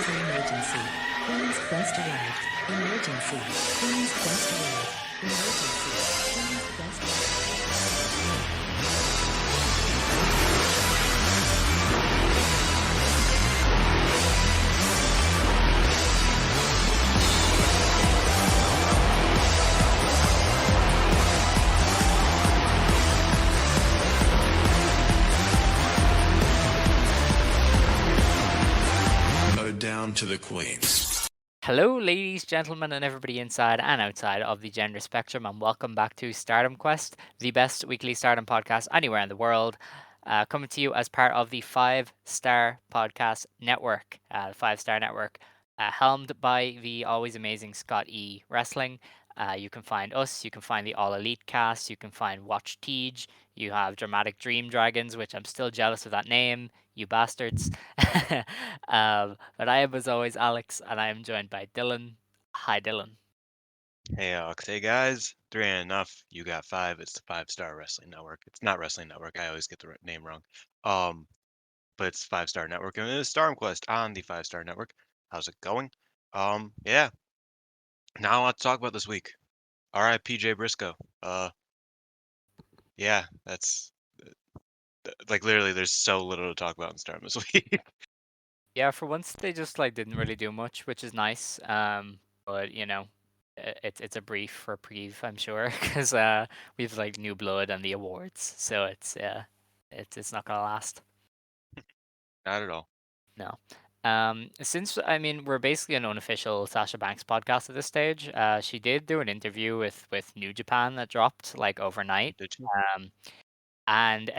is an emergency. Queen's Quest arrived. Emergency. Queen's Quest arrived. Emergency. Queen's Quest arrived. Down to the queens. Hello, ladies, gentlemen, and everybody inside and outside of the gender spectrum, and welcome back to Stardom Quest, the best weekly Stardom podcast anywhere in the world. Coming to you as part of the 5-Star Podcast Network, the 5-Star Network, helmed by the always amazing Scott E. Wrestling. You can find us, you can find the All Elite cast, you can find Watch Tej, you have Dramatic Dream Dragons, which I'm still jealous of that name, you bastards. But I am, as always, Alex, and I am joined by Dylan. Hi, Dylan. Hey, Alex. Hey, guys. 3 ain't enough. You got 5. It's the 5-Star Wrestling Network. It's not Wrestling Network. I always get the name wrong. But it's 5-Star Network, and it is Stardom Quest on the 5-Star Network. How's it going? Yeah. Not a lot to talk about this week. R.I.P. Jay Briscoe. Yeah, that's like literally. There's so little to talk about in Stardom this week. Yeah, for once they just didn't really do much, which is nice. But it's a brief reprieve, I'm sure, because we've new blood and the awards, so it's not gonna last. Not at all. No. Since we're basically an unofficial Sasha Banks podcast at this stage. She did do an interview with New Japan that dropped overnight. Did you? Um, and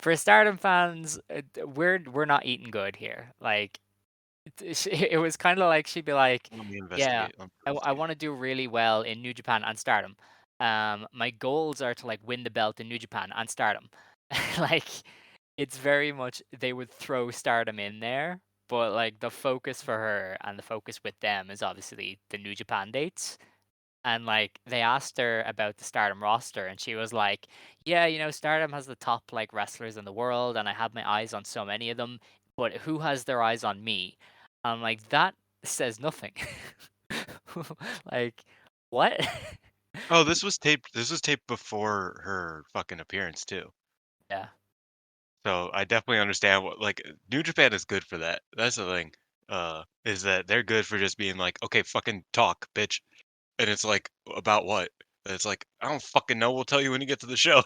for Stardom fans, we're not eating good here. It was kind of like she'd be like, Let me "Yeah, investigate. Let me I investigate. want to do really well in New Japan and Stardom. My goals are to win the belt in New Japan and Stardom." like it's very much they would throw Stardom in there, but the focus for her and the focus with them is obviously the New Japan dates. And they asked her about the Stardom roster, and she was like, "Yeah, Stardom has the top wrestlers in the world, and I have my eyes on so many of them. But who has their eyes on me?" I'm like, that says nothing. like, what? Oh, this was taped. This was taped before her fucking appearance too. Yeah. So I definitely understand what New Japan is good for that. That's the thing. Is that they're good for just being like, okay, fucking talk, bitch. And it's like, about what? And it's like, I don't fucking know. We'll tell you when you get to the show.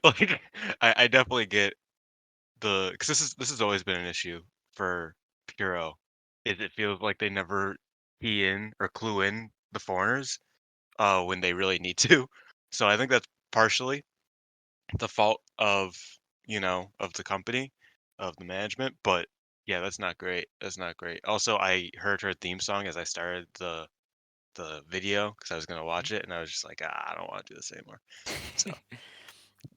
like, I definitely get because this has always been an issue for Puro. Is it feels like they never key in or clue in the foreigners when they really need to. So I think that's partially the fault of of the company, of the management, but yeah, that's not great. That's not great. Also, I heard her theme song as I started the video because I was gonna watch it, and I was just like, I don't want to do this anymore. So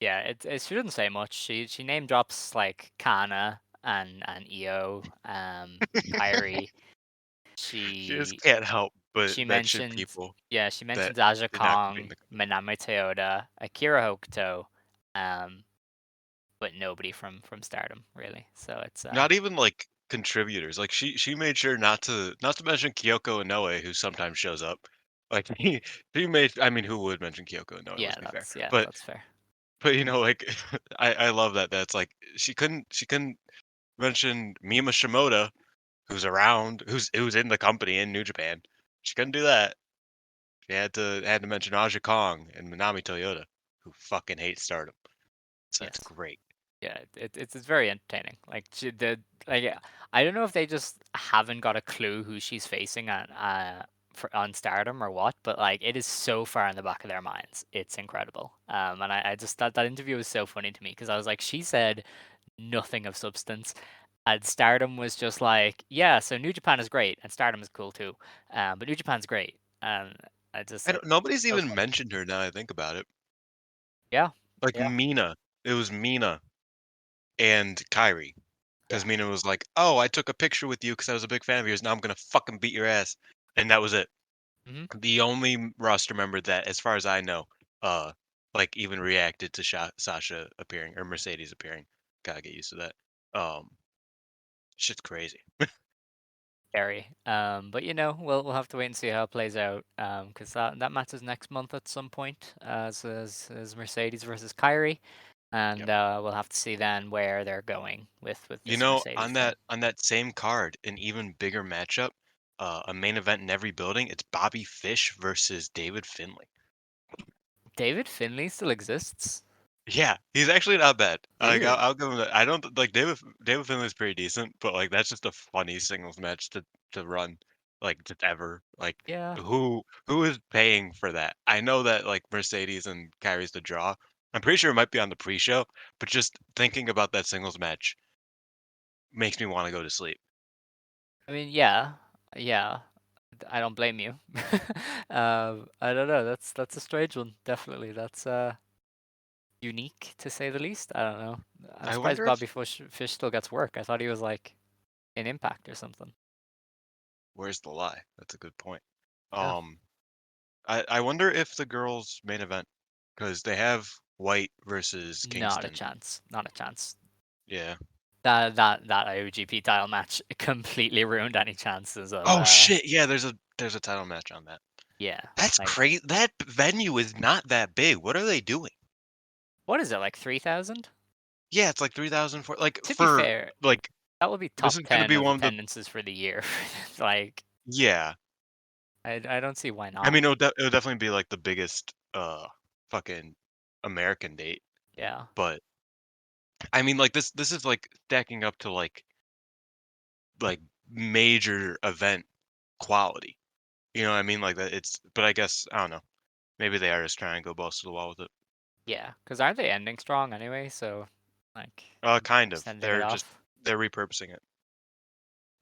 Yeah, she didn't say much. She name drops Kana and Io, Kyrie. she just She can't help but she mention mentioned people yeah, she that mentions Aja did not compete in Kong, the company. Manami Toyota, Akira Hokuto, um, but nobody from Stardom really. So it's Not even like contributors. Like she made sure not to mention Kyoko Inoue, who sometimes shows up. Like he made. I mean, who would mention Kyoko Inoue? Let's be fair. But that's fair. like I love that. That's like she couldn't mention Mima Shimoda, who's around, who's in the company in New Japan. She couldn't do that. She had to mention Aja Kong and Manami Toyota, who fucking hate Stardom. So it's Yes. great. Yeah, it's very entertaining. I don't know if they just haven't got a clue who she's facing on Stardom or what, but it is so far in the back of their minds. It's incredible. And I just thought that interview was so funny to me because I was like, she said nothing of substance. And Stardom was just like, yeah, so New Japan is great, and Stardom is cool too. But New Japan's great. Nobody's So even funny. mentioned her now I think about it. Yeah, Like yeah, Mina. It was Mina and Kyrie. Because yeah. Mina was like, "Oh, I took a picture with you because I was a big fan of yours. Now I'm gonna fucking beat your ass," and that was it. hmm The only roster member that, as far as I know, uh, even reacted to Sasha appearing or Mercedes appearing. Gotta get used to that. Um, shit's crazy. scary. But we'll have to wait and see how it plays out. Because that match is next month at some point, as Mercedes versus Kyrie, and Yep. we'll have to see then where they're going with You this know, Mercedes on team. that same card, an even bigger matchup, a main event in every building. It's Bobby Fish versus David Finlay. David Finlay still exists. Yeah, he's actually not bad. Like Really? I'll give him that. I don't like David Finlay's pretty decent, but like that's just a funny singles match to run, like just ever. Like Yeah. who is paying for that? I know that like Mercedes and Kyrie's the draw. I'm pretty sure it might be on the pre-show, but just thinking about that singles match makes me want to go to sleep. I mean, yeah, yeah. I don't blame you. I don't know. That's a strange one. Definitely. That's unique to say the least. I don't know. I'm I surprised wonder if Fish still gets work. I thought he was like in Impact or something. where's the lie? That's a good point. Yeah. Um, I wonder if the girls main event because they have White versus Not a Kingston. chance. Not a chance. Yeah. That IOGP title match completely ruined any chances of Oh shit! Yeah, there's a title match on that. yeah. That's Like crazy. That venue is not that big. What are they doing? what is it, like 3,000? Yeah, it's like 3,000 for like To be for fair, like that would be this top is gonna 10 be of one of the attendances for the year. Like yeah. I don't see why I not. mean, it'll definitely be like the biggest fucking American date, Yeah. but I mean, like this is like stacking up to like major event quality. You know what I mean? Like that. It's but I guess I don't know. Maybe they are just trying to go balls to the wall with it. Yeah, because aren't they ending strong anyway? So, like, Kind of. just ending it off. They're repurposing it,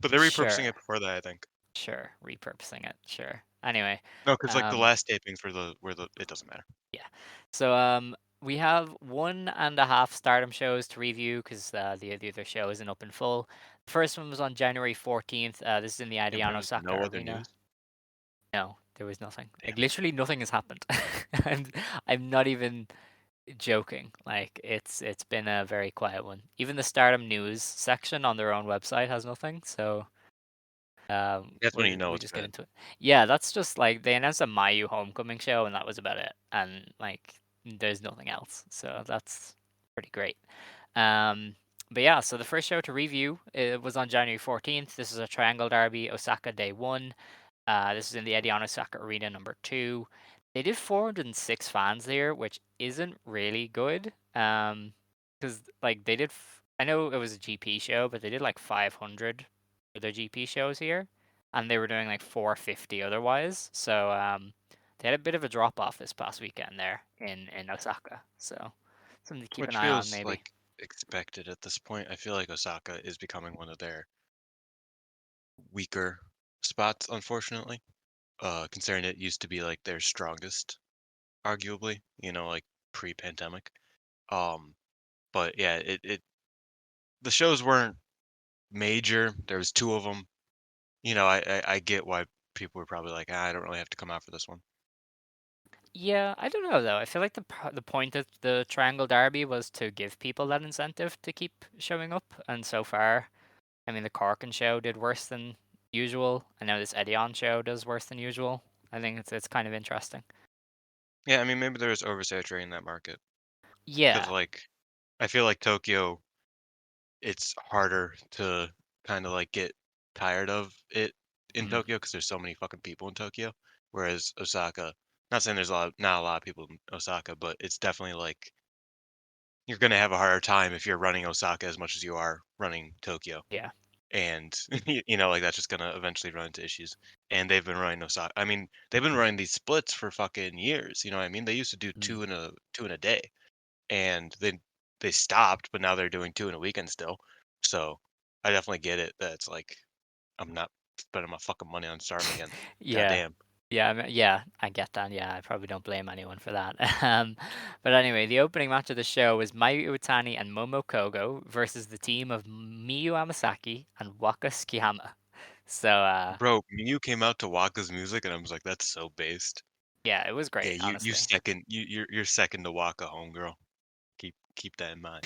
but they're repurposing Sure, it before that, I think. sure, repurposing it. Sure. Anyway, No, because like the um, last tapings were the it doesn't matter. yeah. So, we have 1.5 Stardom shows to review because the other show isn't up in full. The first one was on January 14th. This is in the And Adiano there's Osaka no other Arena. news. No, there was nothing. Damn. Like literally nothing has happened. I'm I'm not even joking. Like it's been a very quiet one. Even the Stardom news section on their own website has nothing. So That's when you know we it's just get bad. into it. Yeah, that's just like they announced a Mayu homecoming show and that was about it. And like there's nothing else. So that's pretty great. Um, but yeah, so the first show to review it was on January 14th. This is a Triangle Derby, Osaka Day 1. This is in the Edion Osaka Arena number 2. They did 406 fans there, which isn't really good. Because like they did, I know it was a GP show, but they did like 500 for their GP shows here, and they were doing like 450 otherwise. So they had a bit of a drop off this past weekend there in Osaka. So something to keep an Which eye on, feels maybe. like expected at this point. I feel like Osaka is becoming one of their weaker spots, unfortunately. Considering it used to be like their strongest, arguably, like pre-pandemic. Um, but yeah, it the shows weren't major. There was two of them. I get why people were probably like, I don't really have to come out for this one. Yeah, I don't know though. I feel like the point of the Triangle Derby was to give people that incentive to keep showing up, and so far, I mean, the Corkin show did worse than usual. I know this Edion show does worse than usual. I think it's kind of interesting. Yeah, I mean, maybe there was oversaturating that market because, Yeah. like, I feel like Tokyo, it's harder to kind of like get tired of it in Mm, Tokyo because there's so many fucking people in Tokyo. Whereas Osaka, not saying there's not a lot of people in Osaka, but it's definitely like you're gonna have a harder time if you're running Osaka as much as you are running Tokyo. yeah. And like that's just gonna eventually run into issues. And they've been running Osaka. I mean, they've been running these splits for fucking years. You know what I mean? They used to do Mm. two in a day, and then they stopped, but now they're doing two in a weekend still. So I definitely get it. That it's like I'm not spending my fucking money on Stardom again. Yeah. Goddamn, Yeah, yeah, I get that. Yeah, I probably don't blame anyone for that. But anyway, the opening match of the show was Mayu Iwatani and Momo Kogo versus the team of Miyu Amasaki and Waka Tsukiyama. So, bro. You came out to Waka's music, and I was like, that's so based. yeah, it was Yeah, great, you honestly. second you're second to Waka, homegirl. Keep that in mind.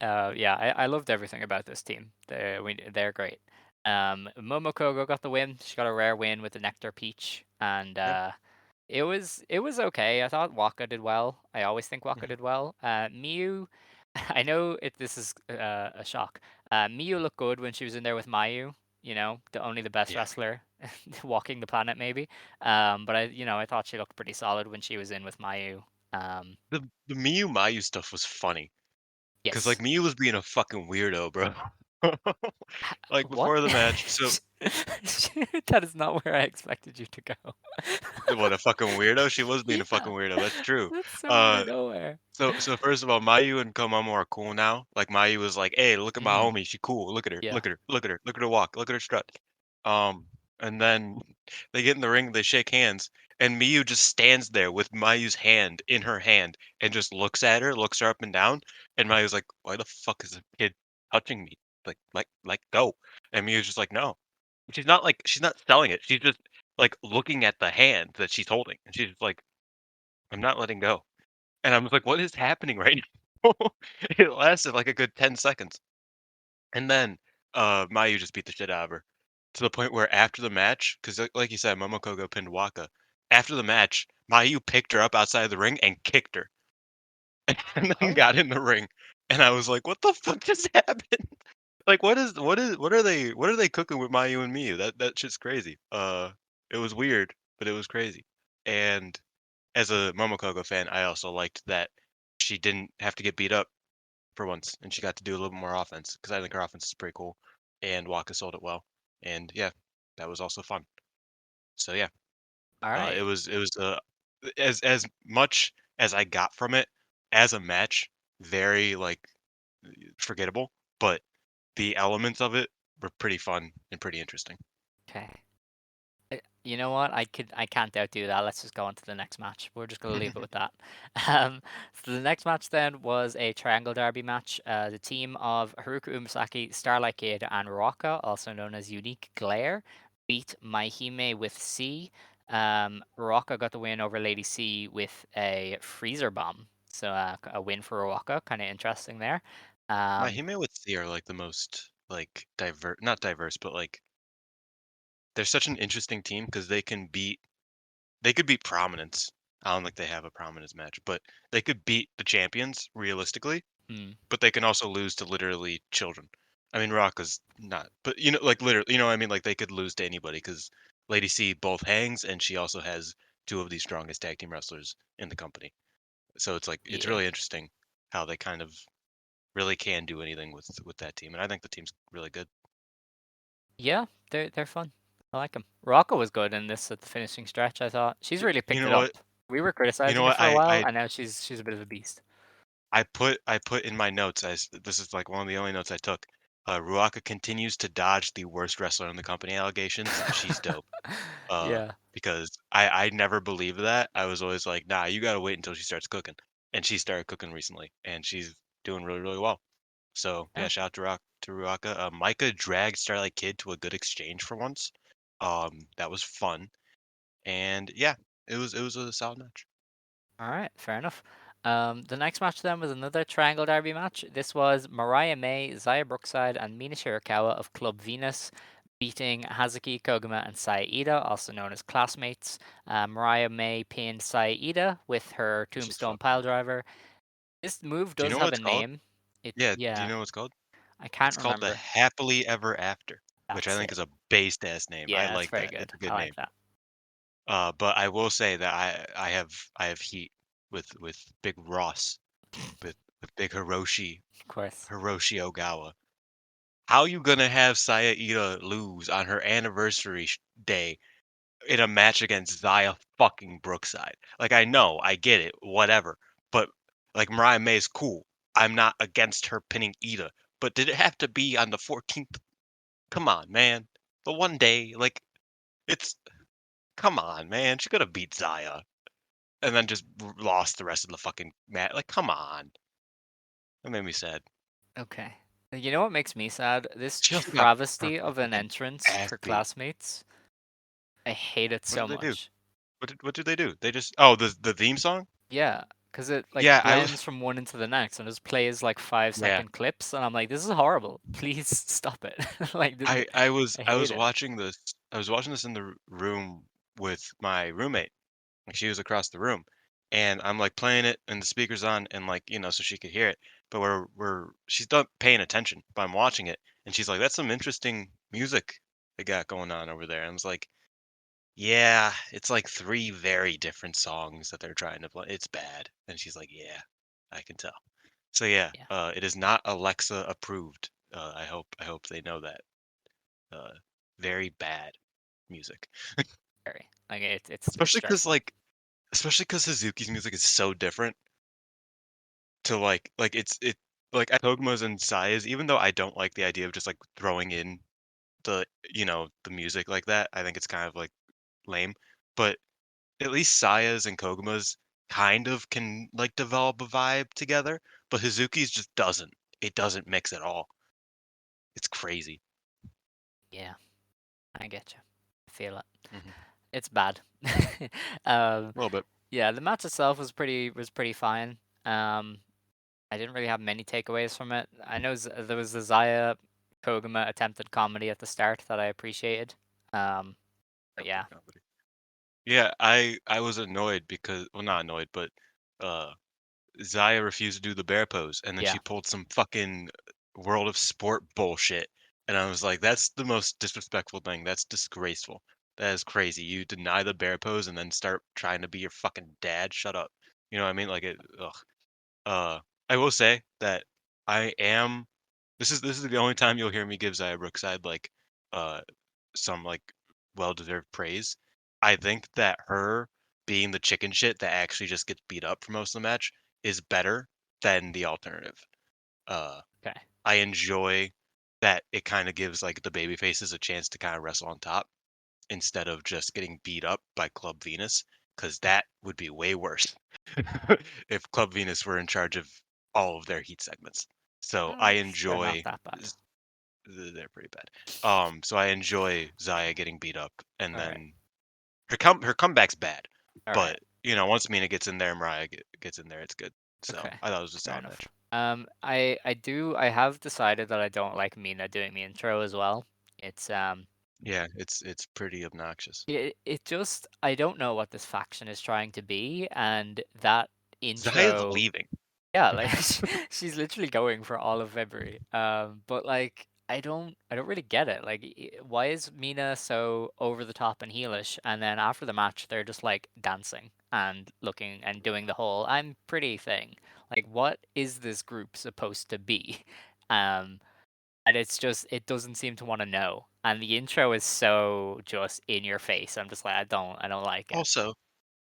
Yeah, I loved everything about this team. They're great. Momokogo got the win. She got a rare win with the Nectar Peach, and Yep. it was okay. I thought Waka did well. I always think Waka Mhm. did well. Miyu, I know this is a shock. Miyu looked good when she was in there with Mayu. Only the best Yeah. wrestler walking the planet, maybe. But I thought she looked pretty solid when she was in with Mayu. Um, The Miyu Mayu stuff was funny because like yes. Miyu was being a fucking weirdo, bro. Like What? before the match, so That is not where I expected you to go. what a fucking weirdo. She was being a fucking Yeah, weirdo. That's true. that's so out Uh, of nowhere. so first of all, Mayu and Komomo are cool now. Like Mayu was like, "Hey, look at my Hmm. homie. She cool. Look at her. Yeah. Look at her. Look at her. Look at her walk. Look at her strut." And then they get in the ring. They shake hands, and Miyu just stands there with Mayu's hand in her hand and just looks at her, looks her up and down. And Mayu's like, "Why the fuck is a kid touching me? Like, go." And Miyu's just like, "No." She's not selling it. She's just like looking at the hand that she's holding, and she's just like, "I'm not letting go." And I was like, "What is happening right now?" It lasted like a good 10 seconds. And then, Mayu just beat the shit out of her to the point where after the match, 'cause like you said, Momokogo pinned Waka. After the match, Mayu picked her up outside the ring and kicked her, and then Oh, got in the ring. And I was like, "What the fuck just happened?" Like, what are they cooking with Mayu and Miyu? That shit's crazy. It was weird, but it was crazy. And as a Momokogo fan, I also liked that she didn't have to get beat up for once, and she got to do a little bit more offense because I think her offense is pretty cool, and Waka sold it well, and yeah, that was also fun. So yeah, all right. it was as much as I got from it as a match, very like forgettable, but the elements of it were pretty fun and pretty interesting. Okay. You know what? I can't outdo that. Let's just go on to the next match. We're just gonna leave it with that. Um, so the next match then was a triangle derby match. The team of Haruka Umesaki, Starlight Kid, and Ruaka, also known as Unique Glare, beat Maihime with C. Ruaka got the win over Lady C with a freezer bomb. So a win for Ruaka, kind of interesting there. My Um, Hime with C are like the most like not diverse, but like they're such an interesting team because they could beat Prominence. I don't think they have a Prominence match, but they could beat the champions realistically, hmm, but they can also lose to literally children. I mean, Rocka's not, but like literally, what I mean? Like they could lose to anybody because Lady C both hangs, and she also has two of the strongest tag team wrestlers in the company. So it's like it's yeah. really interesting how they kind of really can do anything with that team, and I think the team's really good. Yeah, they're fun. I like them. Rocco was good in this at the finishing stretch, I thought. She's really You picked know it up. what? We were You know criticizing her what? for a while, and now she's a bit of a beast. I put in my notes as this is like one of the only notes I took. Ruaka continues to dodge the worst wrestler in the company allegations. She's dope. Yeah. Because I never believed that. I was always like, nah, you gotta wait until she starts cooking. And she started cooking recently, and she's doing really, really well. So Yeah. yeah, shout out to Ruaka. Micah dragged Starlight Kid to a good exchange for once. That was fun, and yeah, it was a solid match. All right, fair enough. The next match then was another Triangle Derby match. This was Mariah May, Zaya Brookside, and Mina Shirakawa of Club Venus beating Hazuki Koguma and Saya Ida, also known as Classmates. Mariah May pinned Saya Ida with her This was Tombstone fucking good. Piledriver. This move Do you does know what have a it's called? name. Yeah, do you Yeah, know what it's called? I It's can't called the remember. Happily Ever After, which I That's think it. is a based ass name. I Yeah, that's like very that. It's good. a I good like name. that. But I will say that I have heat with Big Ross, with Big Of course. Hiroshi Ogawa. How you gonna have Saya Ida lose on her anniversary day in a match against Zaya fucking Brookside? Like I know, I get it, whatever. But like Mariah May's cool. I'm not against her pinning Ida. But did it have to be on the 14th? Come on, man. The one day, like it's come on, man. She could have beat Zaya and then just lost the rest of the fucking match. Like, come on. That made me sad. Okay. You know what makes me sad? This She also got her travesty of an fucking entrance ass for beat. classmates. I hate it What so did they do? much. What did they do? They just oh the theme song? Yeah, because it like Yeah, blends from one into the next and just plays like 5 yeah. second clips, and I'm like, this is horrible. Please stop it. Like, I I hate was it. watching this. I was watching this in the room with my roommate. Like she was across the room, and I'm like playing it, and the speaker's on, and like so she could hear it. But she's not paying attention, but I'm watching it, and she's like, "That's some interesting music they got going on over there." And I was like, "Yeah, it's like three very different songs that they're trying to play. It's bad." And she's like, "Yeah, I can tell." So yeah, Yeah, it is not Alexa approved. I hope they know that. Uh, very bad music. very. Like it's Especially because stressful. like especially because Suzuki's music is so different to like Koguma's and Saya's, even though I don't like the idea of just like throwing in the music like that. I think it's kind of like lame. But at least Saya's and Koguma's kind of can like develop a vibe together, but Hazuki's just doesn't. It doesn't mix at all. It's crazy. Yeah, I get you. I feel it. Hmm. It's bad. um, A little bit. yeah, the match itself was pretty fine. Um, I didn't really have many takeaways from it. I know there was the Zaya Koguma attempted comedy at the start that I appreciated. Um, but Tempted yeah, comedy. Yeah, I was annoyed because well not annoyed, but uh Zaya refused to do the bear pose, and then yeah, she pulled some fucking World of Sport bullshit, and I was like, "That's the most disrespectful thing. That's disgraceful. That is crazy. You deny the bear pose and then start trying to be your fucking dad. Shut up." You know what I mean? Like it. Ugh. I will say that I am. This is the only time you'll hear me give Zaya Brookside like uh some like well-deserved praise. I think that her being the chicken shit that actually just gets beat up for most of the match is better than the alternative. Uh, okay, I enjoy that it kind of gives like the baby faces a chance to kind of wrestle on top instead of just getting beat up by Club Venus, because that would be way worse if Club Venus were in charge of all of their heat segments. So I they're not enjoy that bad. they're pretty bad. So I enjoy Zaya getting beat up, and All right, then her comeback's bad, all right, but once Mina gets in there, Mariah gets in there, it's good. So okay, I thought it was a fair solid enough. match. I have decided that I don't like Mina doing the intro as well. It's Yeah, it's pretty obnoxious. it just I don't know what this faction is trying to be, and that Zaya's intro. leaving. Yeah, like she's literally going for all of February. But like I don't really get it. Like why is Mina so over the top and heelish, and then after the match they're just like dancing and looking and doing the whole I'm pretty thing. Like what is this group supposed to be? Um, and it's just it doesn't seem to want to know. And the intro is so just in your face. I'm just like I don't like it. Also,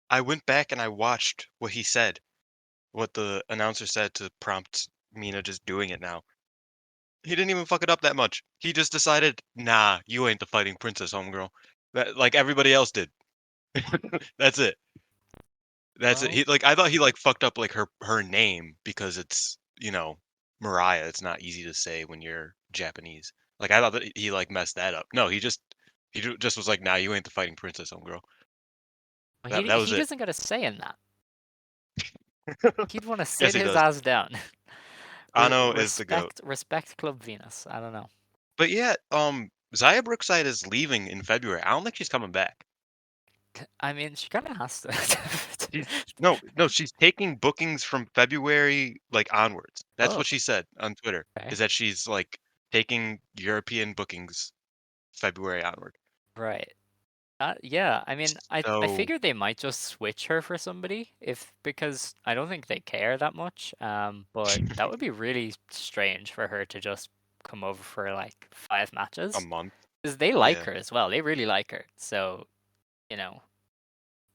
I went back and I watched what he said, what the announcer said to prompt Mina just doing it now. He didn't even fuck it up that much. He just decided, nah, you ain't the fighting princess, homegirl. That like everybody else did. That's it. That's it. Well, He like I thought he like fucked up like her name because it's Mariah. It's not easy to say when you're Japanese. Like I thought that he like messed that up. No, just was like, nah, you ain't the fighting princess, homegirl. That was he it. doesn't got a say in that. He'd want to Yes, sit he his does. ass down. Ano is the goat. Respect Club Venus. I don't know. But yeah, Zaya Brookside is leaving in February. I don't think she's coming back. I mean, she kind of has to. She's no, she's taking bookings from February like onwards. That's Oh, what she said on Twitter. okay. Is that she's like taking European bookings February onward. Right. Yeah, I mean, I So figured they might just switch her for somebody if because I don't think they care that much. But that would be really strange for her to just come over for like 5 matches a month. because they like Yeah. her as well. They really like her. So, you know,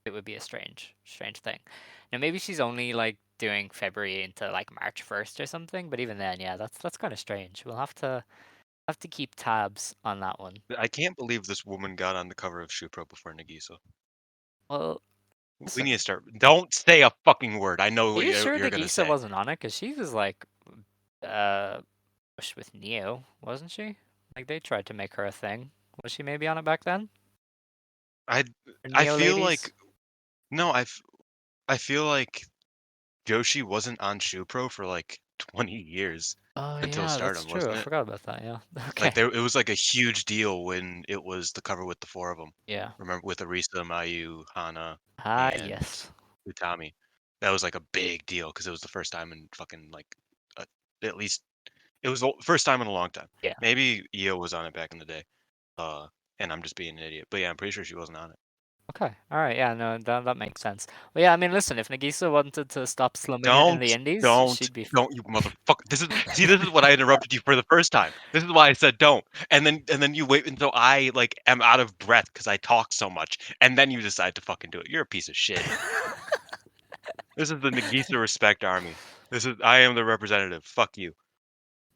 it would be a strange thing. Now maybe she's only like doing February into like March 1st or something, but even then, yeah, that's kind of strange. We'll have to keep tabs on that one. I can't believe this woman got on the cover of Shupro before Nagisa. Well, We need to listen, start. Don't say a fucking word. I know are what you sure you're gonna Nagisa say. wasn't on it? Because she was like uh pushed with Neo, wasn't she? Like they tried to make her a thing. Was she maybe on it back then? I Or I Neo feel ladies? like no. I feel like Joshi wasn't on Shoe Pro for like 20 years Oh until yeah, that's Stardom, true. I wasn't it? forgot about that. Yeah. Like Okay. there, it was like a huge deal when it was the cover with the four of them. Yeah. Remember with Arisa, Mayu, Hana, Ah, and yes. Utami. That was like a big deal because it was the first time in fucking like uh, at least it was the first time in a long time. Yeah. Maybe Io was on it back in the day. Uh, and I'm just being an idiot. But yeah, I'm pretty sure she wasn't on it. Okay. All right. Yeah. No, that makes sense. Well, yeah. I mean, listen. If Nagisa wanted to stop slumming it in Don't, the Indies, don't, she'd be. don't, you motherfucker. This is what I interrupted you for the first time. This is why I said don't. And then you wait until I like am out of breath because I talk so much, and then you decide to fucking do it. You're a piece of shit. This is the Nagisa Respect Army. I am the representative. Fuck you.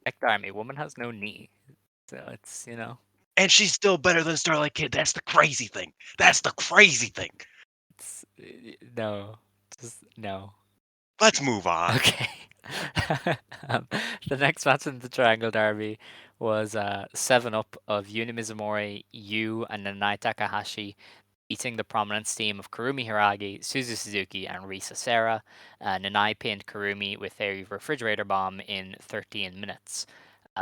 Heck, Army woman has no knee, so it's And she's still better than Starlight Kid. That's the crazy thing. That's the crazy thing. it's no, just no. Let's move on. Okay. um, the next match in the Triangle Derby was 7-Up of Yuna Mizumori, Yu, and Nanai Takahashi beating the Prominence team of Kurumi Hiragi, Suzu Suzuki, and Risa Sera. Nanai pinned Kurumi with a refrigerator bomb in 13 minutes.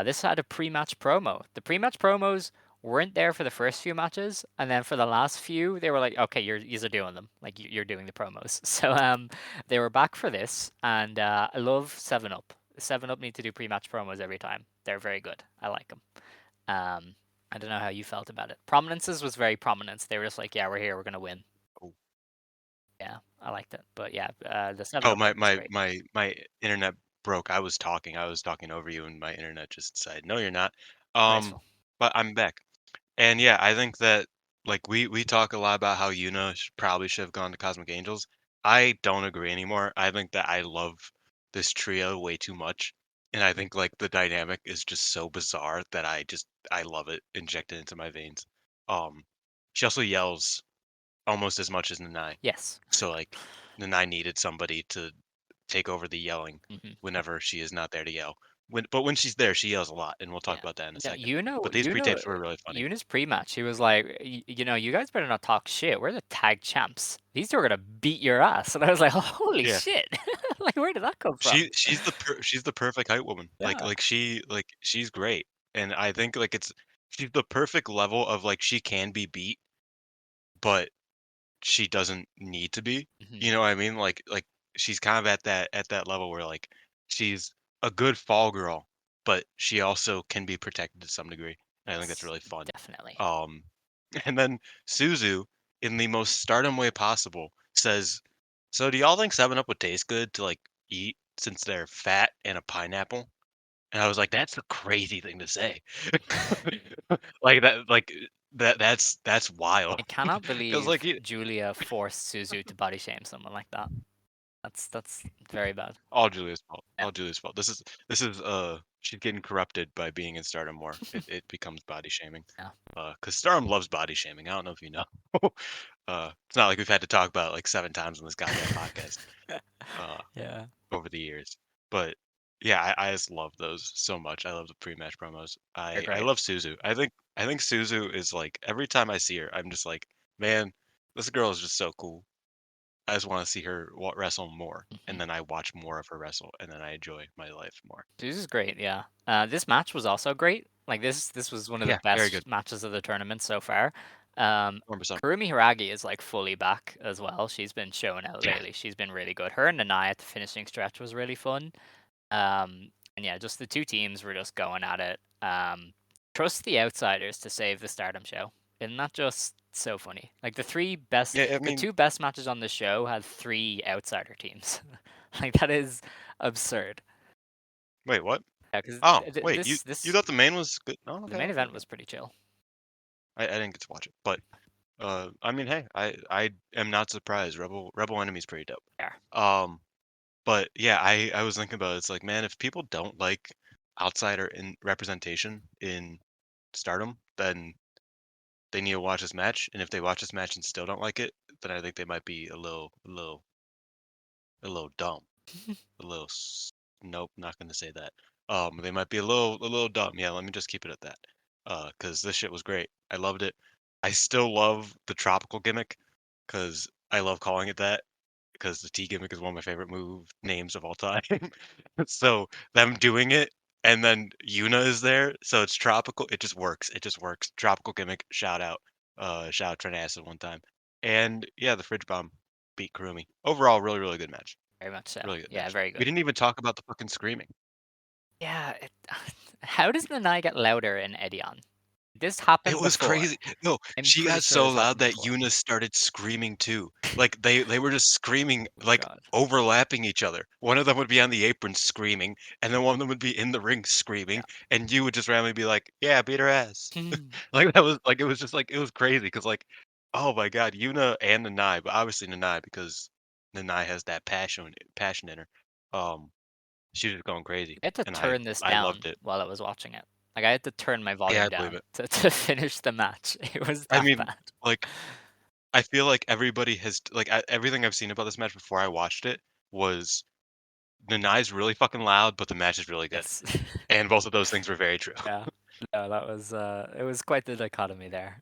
This had a pre-match promo. The pre-match promos weren't there for the first few matches, and then for the last few, they were like, "Okay, you're doing them. Like you're doing the promos." So they were back for this, and I love 7-Up. 7-Up need to do pre-match promos every time. They're very good. I like them. Um, I don't know how you felt about it. Prominences was very prominence. They were just like, "Yeah, we're here. We're gonna win." Oh, Yeah, I liked it. But yeah, the oh, 7-Up my one was my great. my my internet broke. I was talking. I was talking over you, and my internet just decided, no, you're not. Um, Graceful. but I'm back. And yeah, I think that like we talk a lot about how Yuna probably should have gone to Cosmic Angels. I don't agree anymore. I think that I love this trio way too much, and I think like the dynamic is just so bizarre that I love it injected into my veins. Um, she also yells almost as much as Nanai, Yes. so like Nanai needed somebody to take over the yelling Hmm. whenever she is not there to yell. But when she's there, she yells a lot, and we'll talk Yeah. about that in a Yeah, second. But these you know, pre-tapes were really funny. Eunice pre-match, he was like, you guys better not talk shit. We're the tag champs. These two are gonna beat your ass." And I was like, "Holy Yeah. shit! Like, where did that come from?" She's the perfect height woman. Yeah. She's great, and I think like she's the perfect level of like she can be beat, but she doesn't need to be. Hmm. You know what I mean? Like she's kind of at that level where like she's a good fall girl, but she also can be protected to some degree. And I think that's Yes, really fun. definitely. Um, and then Suzu, in the most stardom way possible, says, "So do y'all think 7 Up would taste good to like eat since they're fat and a pineapple?" And I was like, "That's the crazy thing to say." Like that's wild. I cannot 'Cause believe like you Julia forced Suzu to body shame someone like that. That's very bad. all Julia's fault. Yeah. All Julia's fault. This is she's getting corrupted by being in Stardom more. It becomes body shaming. Yeah. 'Cause Stardom loves body shaming. I don't know if you know. It's not like we've had to talk about it like 7 times on this goddamn podcast. Uh Yeah. over the years. But yeah, I just love those so much. I love the pre-match promos. They're I great. love Suzu. I think Suzu is like every time I see her, I'm just like, man, this girl is just so cool. I just want to see her wrestle more, Hmm. and then I watch more of her wrestle, and then I enjoy my life more. Suzu's great. Yeah. This match was also great. Like this was one of the Yeah, very good. best matches of the tournament so far. Um, 100%. Kurumi Hiragi is like fully back as well. She's been showing out Yeah, lately. She's been really good. Her and Nanai at the finishing stretch was really fun. And yeah, just the two teams were just going at it. Trust the outsiders to save the Stardom show. Isn't that just so funny? Like yeah. I the mean, two best matches on the show had three outsider teams. Like that is absurd. wait, what? Yeah, because Oh, wait, you this thought the main was good? Oh, the okay, main okay, event okay. was pretty chill. I didn't get to watch it, but I mean, hey, I am not surprised. Rebel Enemy's pretty dope. Yeah. Um, But yeah, I was thinking about it. It's like, man, if people don't like outsider in representation in Stardom, then they need to watch this match. And if they watch this match and still don't like it, then I think they might be a little dumb. A little. Nope, not gonna say that. They might be a little dumb. Yeah, let me just keep it at that. Because this shit was great. I loved it. I still love the tropical gimmick, because I love calling it that. because the T gimmick is one of my favorite move names of all time. So them doing it, and then Yuna is there, so it's tropical. It just works. It just works. Tropical gimmick. Shout out. Shout out Trent Acid one time. And yeah, the Fridge Bomb beat Kurumi. Overall, really, really good match. Very much so. Really good Yeah, match. very We good. didn't even talk about the fucking screaming. Yeah. How does Nanai get louder in Edion? This It happened was before. crazy. No, I'm she pretty got sure so this loud happened that before. Yuna started screaming too. Like they were just screaming, Oh my like god. overlapping each other. One of them would be on the apron screaming, and then one of them would be in the ring Yeah. screaming, and you would just randomly be like, "Yeah, beat her ass." Like that was like it was just like it was crazy because like, oh my god, Yuna and Nanai, but obviously Nanai because Nanai has that passion in her. Um, she was going crazy, I had to and turn this I loved down it. while I was watching it. Like I had to turn my Yeah, volume I believe down it. to finish the match. It was I that mean, bad. like I feel like everybody has like everything I've seen about this match before I watched it was Nanai's really fucking loud, but the match is really good, Yes. and both of those things were very true. Yeah. No, that was it was quite the dichotomy there.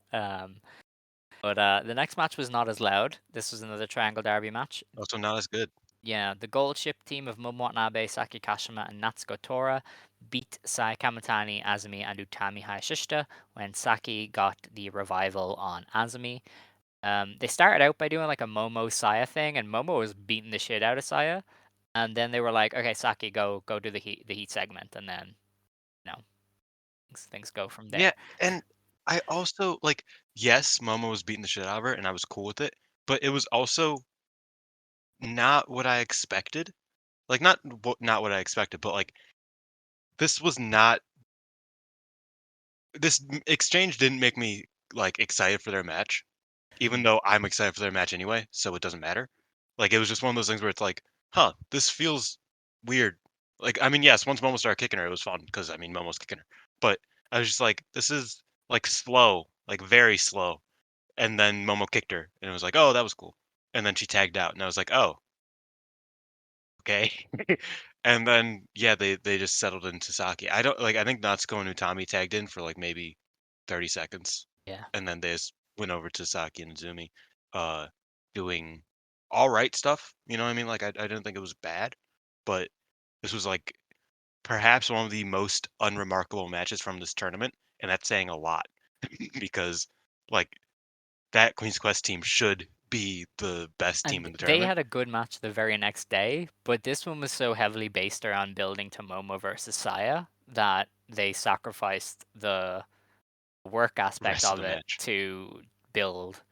But the next match was not as loud. This was another Triangle Derby match. Also, not as good. Yeah, the gold ship team of Momo Watanabe, Saki Kashima, and Natsuko Tora beat Sai Kamatani, Azumi, and Utami Hayashishita when Saki got the revival on Azumi. They started out by doing like a Momo Saya thing, and Momo was beating the shit out of Saya. And then they were like, "Okay, Saki, go do the heat segment," and then you know things go from Yeah, there. and I also like yes, Momo was beating the shit out of her, and I was cool with it, but it was also not what I expected. Like not what I expected, but like this was not exchange didn't make me like excited for their match. Even Mhm. though I'm excited for their match anyway, so it doesn't matter. Like, it was just one of those things where it's like, "Huh, this feels weird." Like, I mean, yes, once Momo started kicking her, it was fun because I mean, Momo's kicking her. But I was just like, "This is, like, slow, like, very slow." And then Momo kicked her, and it was like, "Oh, that was cool." And then she tagged out, and I was like, "Oh, okay." And then, yeah, they just settled into Saki. I don't like, I think Natsuko and Utami tagged in for, like, maybe 30 seconds, Yeah. and then they just went over to Saki and Izumi, uh, doing alright stuff, you know what I mean? Like, I didn't think it was bad, but this was, like, perhaps one of the most unremarkable matches from this tournament, and that's saying a lot because, like, that Queen's Quest team should be the best team And in the they tournament. had a good match the very next day, but this one was so heavily based around building to Momo versus Saya that they sacrificed the work aspect Rest of of the it match. to build.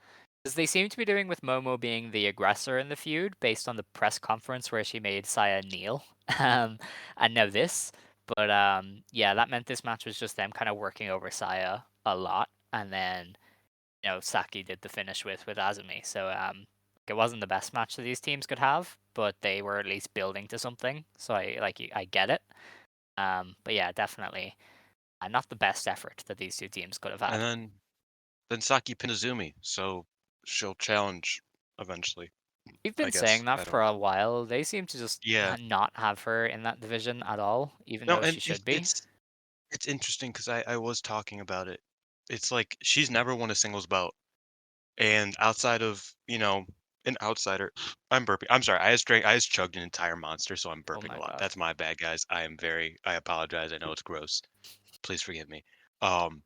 As they seem to be doing with Momo being the aggressor in the feud, based on the press conference where she made Saya kneel. Um, and now this. But yeah, that meant this match was just them kind of working over Saya a lot, and then Saki did the finish with Azumi. So it wasn't the best match that these teams could have, but they were at least building to something. So I get it. But yeah, definitely not the best effort that these two teams could have And had. then Saki pinned Izumi, so she'll challenge eventually, We've I been saying guess. that I for don't a while. They seem to just Yeah. not have her in that division at all, even No, though and she should be. it's interesting because I was talking about it. It's like she's never won a singles bout, and outside of, an outsider I'm burping. I'm sorry, I just chugged an entire monster, so I'm Oh burping a my lot. god. That's my bad, guys. I apologize. I know it's gross. Please forgive me. Um,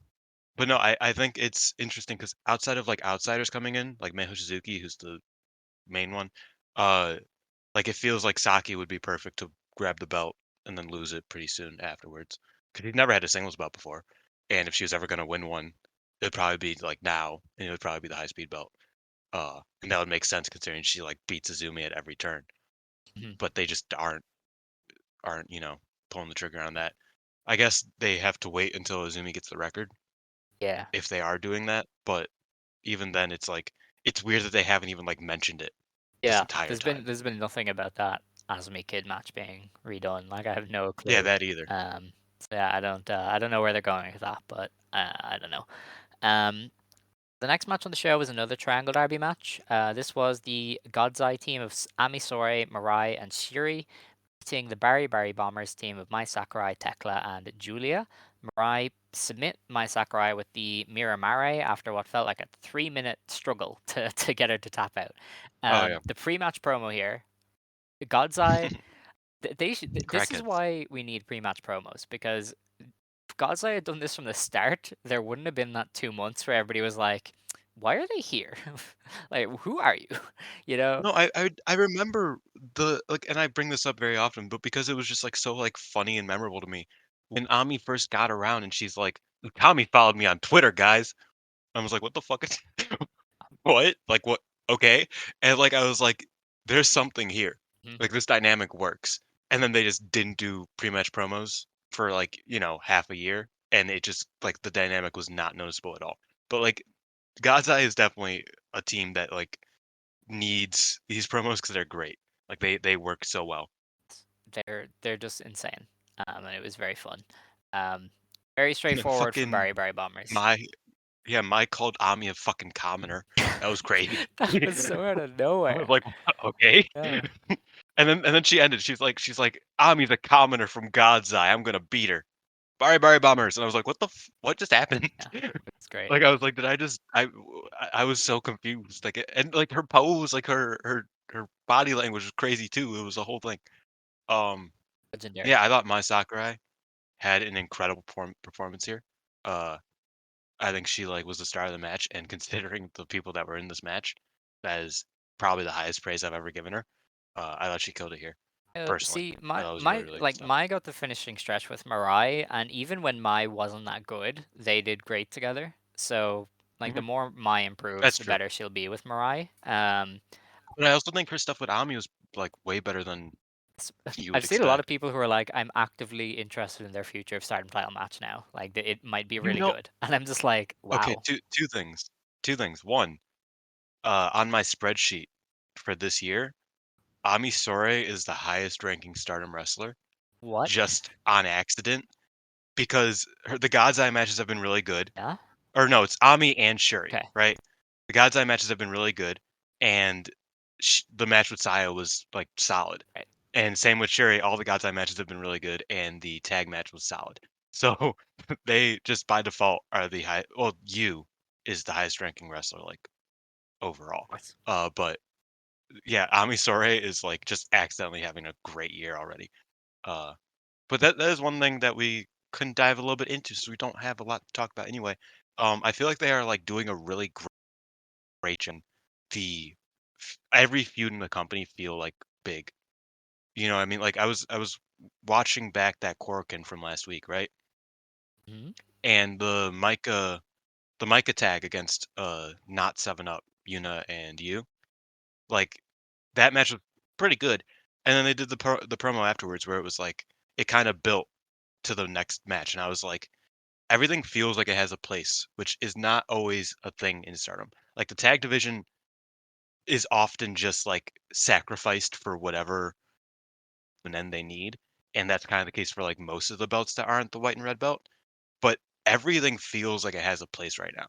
but no, I think it's interesting because outside of, like, outsiders coming in, like Meho Suzuki, who's the main one, uh like, it feels like Saki would be perfect to grab the belt and then lose it pretty soon afterwards. Because he's never had a singles belt before, and if she was ever gonna win one, it'd probably be, like, now, and it would probably be the high speed belt. And that would make sense considering she, like, beats Azumi at every turn, Mhm. but they just aren't, pulling the trigger on that. I guess they have to wait until Azumi gets the record Yeah. if they are doing that, but even then, it's, like it's weird that they haven't even, like, mentioned it this Yeah. entire time. There's been nothing about that Azumi Kid match being redone. Like I have no Yeah, clue. that either. So yeah, I don't know where they're going with that, but I don't know. Um, The next match on the show was another Triangle Derby match. This was the God's Eye team of Ami Sourei, Mirai, and Shiri beating the Barry Bombers team of Mai Sakurai, Tekla, and Julia. Mirai submit Mai Sakurai with the Miramare after what felt like a 3-minute struggle to get her to tap out. Oh yeah, The pre-match promo here, God's Eye, this is crackheads. why we need pre-match promos, because if God's Eye had done this from the start, there wouldn't have been that 2 months where everybody was like, why are they here? Like, who are you? You know? No, I remember and I bring this up very often, but because it was just like so like funny and memorable to me when Ami first got around and she's like, Tommy followed me on Twitter, guys. I was like, what the fuck is what? Like what? Okay. And like I was like, there's something here. Mhm. Like this dynamic works. And then they just didn't do pre-match promos for like, half a year. And it just like the dynamic was not noticeable at all. But like God's Eye is definitely a team that like needs these promos because they're great. Like they work so well. They're just insane, and it was very fun. Um, very And then straightforward from fucking Barry Bombers. my yeah, my called Ami a fucking commoner. That was crazy. That was so out of I was nowhere. like, okay. Yeah, And then she ended. She's like, Ami's a commoner from God's Eye. I'm gonna beat her. Barry Bombers. And I was like, what just happened? yeah, it's great. Like I was like, did I just I was so confused. Like and like her pose, like her body language was crazy too. It was a whole thing. Um Legendary. yeah, I thought Mai Sakurai had an incredible performance here. Uh I think she like was the star of the match, and considering the people that were in this match, that is probably the highest praise I've ever given her. I thought she killed it here. Personally, See, I my thought it was really my really good like stuff. Mai got the finishing stretch with Mirai, and even when Mai wasn't that good, they did great together. So like the Hmm. more Mai improves, That's the true. better she'll be with Mirai. But I also think her stuff with Ami was like way better than s- you would I've seen a lot of expect. people who are like, I'm actively interested in their future of Stardom title match now. Like it might be You really know, good, and I'm just like, okay, wow, two things. Two things. One, on my spreadsheet for this year, Ami Sourei is the highest ranking Stardom wrestler, what? just on accident, because the God's Eye matches have been really good. Yeah. Or no, it's Ami and Shuri, Okay. right? The God's Eye matches have been really good, and the match with Saya was like solid. Right. And same with Shuri, all the God's Eye matches have been really good, and the tag match was solid. So they just by default are the high. Well, you is the highest ranking wrestler like overall. Of course. But yeah, Ami Sourei is like just accidentally having a great year already. Uh, but that is one thing that we couldn't dive a little bit into, so we don't have a lot to talk about anyway. I feel like they are like doing a really great job. The every feud in the company feel like big. You know what I mean? Like I was watching back that Korakuen from last week, right? Mhm. And the Micah tag against not 7 Up, Yuna and you. Like that match was pretty good. And then they did the promo afterwards where it was like it kind of built to the next match, and I was like, everything feels like it has a place, which is not always a thing in Stardom. Like the tag division is often just like sacrificed for whatever an end they need, and that's kind of the case for like most of the belts that aren't the white and red belt. But everything feels like it has a place right now,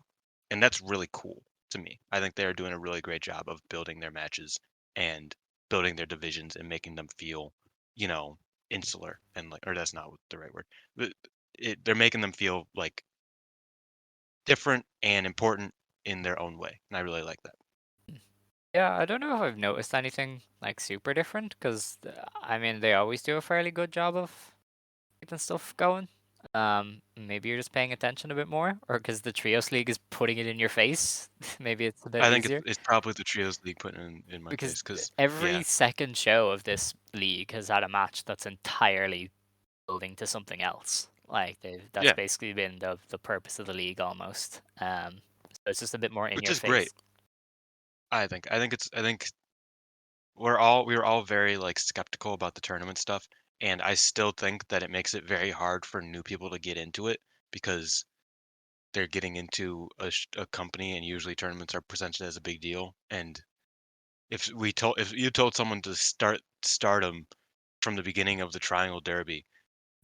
and that's really cool to me. I think they're doing a really great job of building their matches and building their divisions and making them feel, you know, insular and like, or that's not the right word. But they're making them feel like different and important in their own way, and I really like that. Yeah, I don't know if I've noticed anything like super different because I mean they always do a fairly good job of keeping stuff going. Maybe you're just paying attention a bit more, or because the Trios League is putting it in your face. Maybe it's a bit I think it's easier. it's probably the trios league putting in my Because face because every yeah, second show of this league has had a match that's entirely building to something else. Like that's yeah, basically been the purpose of the league almost. So it's just a bit more in which your is great. face. I think we were all very like skeptical about the tournament stuff, and I still think that it makes it very hard for new people to get into it because they're getting into a company, and usually tournaments are presented as a big deal. And if you told someone to start Stardom from the beginning of the Triangle Derby,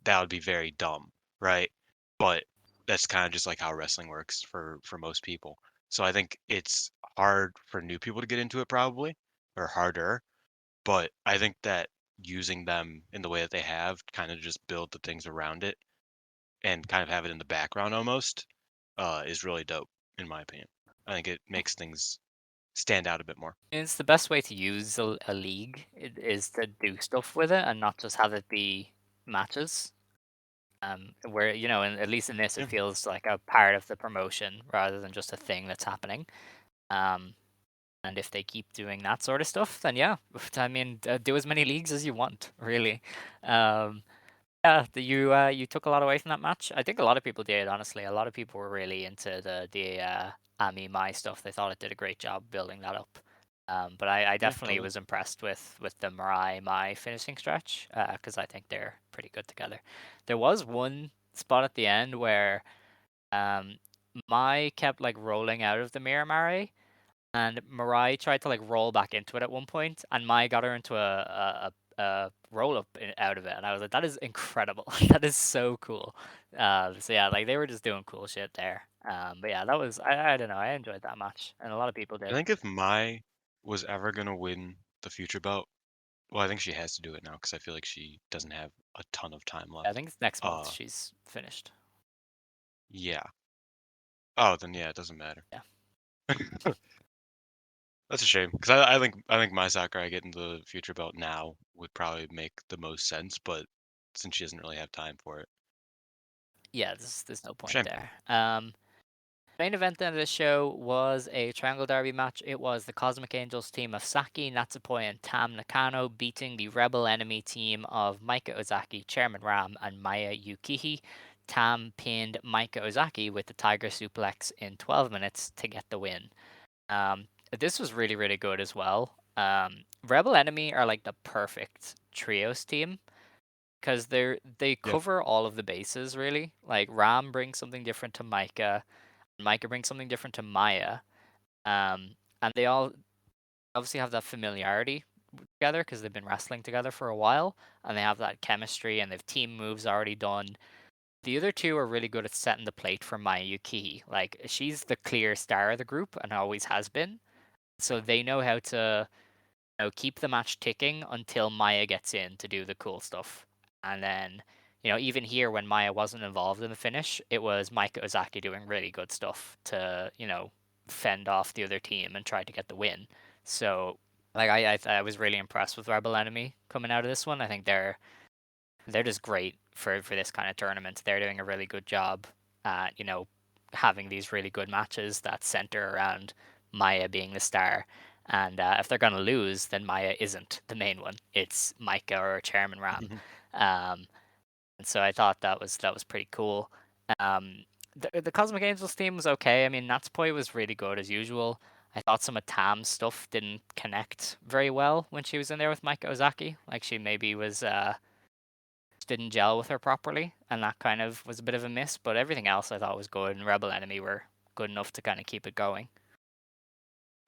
that would be very dumb, right? But that's kind of just like how wrestling works for most people. So I think it's hard for new people to get into it probably, or harder. But I think that using them in the way that they have kind of just build the things around it and kind of have it in the background almost is really dope in my opinion. I think it makes things stand out a bit more. It's the best way to use a league is to do stuff with it and not just have it be matches. Where at least in this, it Yeah. feels like a part of the promotion rather than just a thing that's happening. Um, and if they keep doing that sort of stuff, then yeah, I mean, do as many leagues as you want, really. Um, Yeah, you took a lot away from that match. I think a lot of people did, honestly. A lot of people were really into the Ami Mai stuff. They thought it did a great job building that up. But I Yeah, definitely totally. was impressed with the Mirai Mai finishing stretch because I think they're pretty good together. There was one spot at the end where um, Mai kept like rolling out of the Mirror Mare, and Mirai tried to like roll back into it at one point, and Mai got her into a roll up out of it, and I was like, that is incredible. That is so cool. So yeah, like they were just doing cool shit there. But yeah, that was I don't know, I enjoyed that match, and a lot of people I did. think if Mai was ever gonna win the future belt, well, I think she has to do it now because I feel like she doesn't have a ton of time I left. think it's next month Uh, she's finished. yeah. Oh, then yeah, it doesn't matter. Yeah. That's a shame because I think my Sakurai getting the future belt now would probably make the most sense, but since she doesn't really have time for it, Yeah, there's no point shame. there. Main event then of the show was a Triangle Derby match. It was the Cosmic Angels team of Saki, Natsupoi, and Tam Nakano beating the Rebel Enemy team of Maika Ozaki, Chairman Ram, and Maya Yukihi. Tam pinned Maika Ozaki with the Tiger Suplex in 12 minutes to get the win. This was really, really good as well. Rebel Enemy are like the perfect trios team because they Yeah. cover all of the bases really. Like Ram brings something different to Micah, Micah brings something different to Maya, and they all obviously have that familiarity together because they've been wrestling together for a while, and they have that chemistry, and they've team moves already done. The other two are really good at setting the plate for Maya Yuki. Like she's the clear star of the group and always has been, so they know how to keep the match ticking until Maya gets in to do the cool stuff. And then, even here when Maya wasn't involved in the finish, it was Maika Ozaki doing really good stuff to, fend off the other team and try to get the win. So, like, I was really impressed with Rebel Enemy coming out of this one. I think they're just great for this kind of tournament. They're doing a really good job at, having these really good matches that center around Maya being the star. And if they're going to lose, then Maya isn't the main one. It's Micah or Chairman Ram. Um, and so I thought that was pretty cool. Um, the Cosmic Angels theme was okay. I mean, Natsupoi was really good as usual. I thought some of Tam's stuff didn't connect very well when she was in there with Micah Ozaki. Like she maybe was didn't gel with her properly, and that kind of was a bit of a miss. But everything else I thought was good, and Rebel Enemy were good enough to kind of keep it going.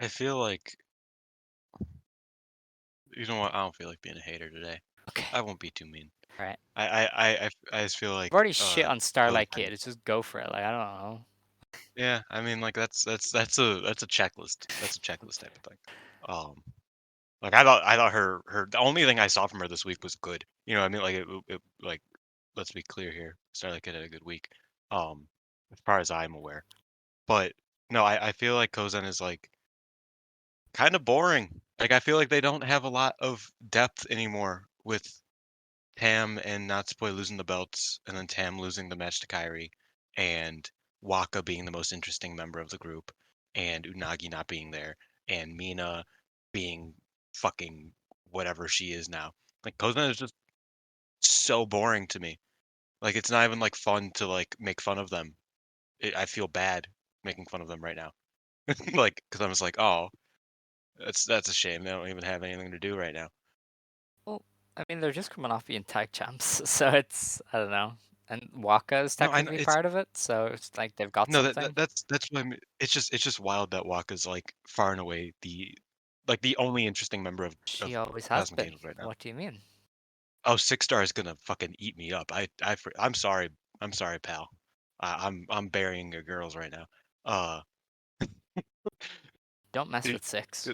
I feel like you know what? I don't feel like being a hater today. Okay, I won't be too mean. all right. I just feel I've like already shit on Starlight Kozen. Kid. It's just go for it. Like I don't know. Yeah, I mean like that's a checklist. That's a checklist type of thing. Um, like I thought her the only thing I saw from her this week was good. You know what I mean? Like it like let's be clear here. Starlight Kid had a good week. Um, as far as I'm aware. But no, I feel like Kozen is like kind of boring. Like I feel like they don't have a lot of depth anymore with Tam and Natsupoi losing the belts, and then Tam losing the match to Kairi, and Waka being the most interesting member of the group, and Unagi not being there, and Mina being fucking whatever she is now. Like Kozan is just so boring to me. Like it's not even like fun to like make fun of them. I feel bad making fun of them right now. Like because I'm just like, oh, that's a shame. They don't even have anything to do right now. Well, I mean, they're just coming off being tag champs, so it's I don't know. And Waka is No, I know technically it's part of it, so it's like they've got no, something. that's what I mean. It's just wild that Waka's like far and away the only interesting member She of always has Cosmic been. Angels right now. What do you mean? Oh, Six Star is gonna fucking eat me up. I'm sorry. I'm sorry, pal. I'm burying your girls right now. Uh, Don't mess they with six.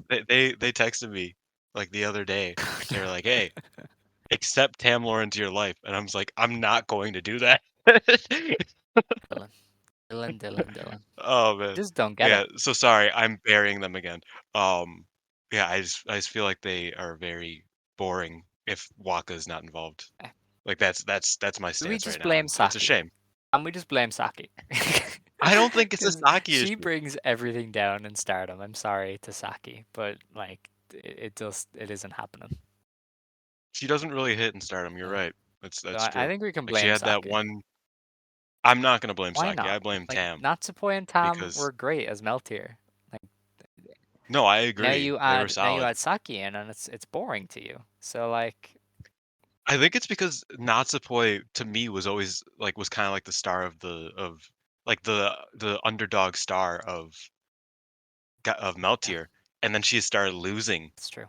they texted me like the other day. They were like, "Hey, accept Tamlor into your life. And I'm just like, I'm not going to do that. Dylan, Dylan. Oh man. Just don't get Yeah, it. so sorry, I'm burying them again. Um, yeah, I just feel like they are very boring if Waka is not involved. Eh, Like that's my We stance right just now, blame and it's a Saki. shame. And we just blame Saki. I don't think it's a Because Saki she issue. brings everything down in Stardom. I'm sorry to Saki, but like it isn't happening. She doesn't really hit in Stardom. You're Yeah. right. So That's I true. think we can Like she blame had that Saki. one. I'm not gonna blame Why Saki. not? I blame Like Tam Natsupoi and Tam because were great as Meltier. Like no, I now agree. you They were add solid. Saki in and it's boring to you. So like I think it's because Natsupoi to me was always like was kind of like the star of like the underdog star of yeah, Meltier, and then she started losing it's true.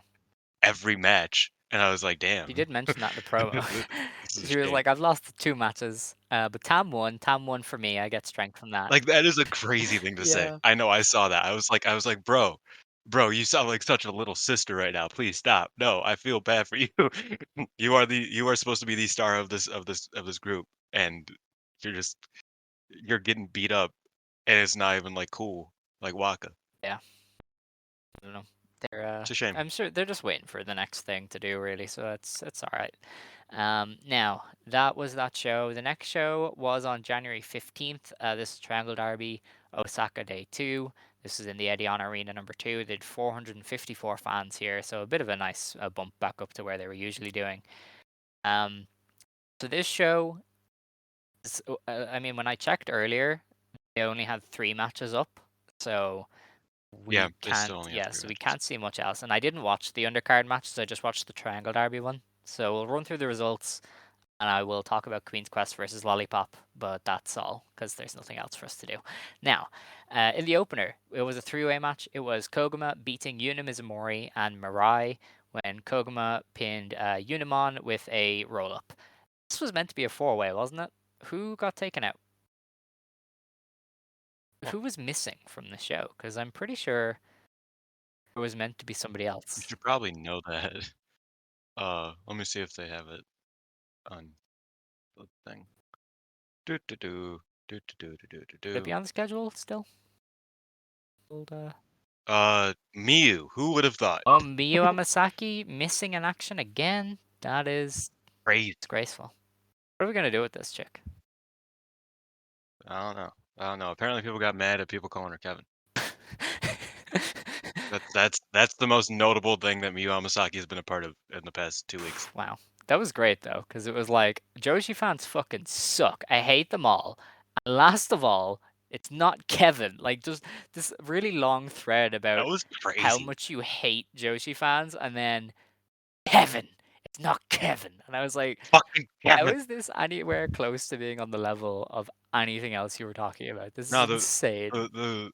every match, and I was like, She "Damn, did mention that in the promo. this is a She was shame." like, I've lost 2 matches, but Tam won. Tam won for me. I get strength from that. Like that is a crazy thing to say. Yeah. I know I saw that. I was like, bro, you sound like such a little sister right now. Please stop. No, I feel bad for you. You are supposed to be the star of this group, and you're just you're getting beat up, and it's not even like cool like Waka. Yeah. I don't know. They're It's a shame. I'm sure they're just waiting for the next thing to do really, so it's all right. Now that was that show. The next show was on January 15th. This is Triangle Derby, Osaka Day 2. This is in the Edion Arena number 2. They had 454 fans here, so a bit of a nice bump back up to where they were usually doing. Um, so this show, I mean, when I checked earlier, they only had 3 matches up, so Yeah, we they can't, still only have yeah, three so we matches. can't see much else. And I didn't watch the undercard matches, I just watched the Triangle Derby one. So we'll run through the results and I will talk about Queen's Quest versus Lollipop, but that's all because there's nothing else for us to do. Now, in the opener, it was a 3-way match. It was Koguma beating Yuna Mizumori and Mirai when Koguma pinned Unimon with a roll up. This was meant to be a 4-way, wasn't it? Who got taken out? Well, Who was missing from the show? Because I'm pretty sure it was meant to be somebody you else. should probably know that. Let me see if they have it on the thing. Do do do do do do do do Could it be do. on the schedule still? Old, Miyu. Who would have thought? Oh, Miyu Amasaki missing in action again? That is Crazy. disgraceful. What are we gonna do with this chick? I don't know. I don't know. Apparently, people got mad at people calling her Kevin. That's the most notable thing that Miyu Amasaki has been a part of in the past 2 weeks. Wow. That was great though, because it was like Joshi fans fucking suck. I hate them all. And last of all, it's not Kevin. Like just this really long thread That about was how crazy. much you hate Joshi fans, and then Kevin. It's not Kevin. And I was like, Fucking how Kevin. is this anywhere close to being on the level of anything else you were talking about? This is No, the insane. the the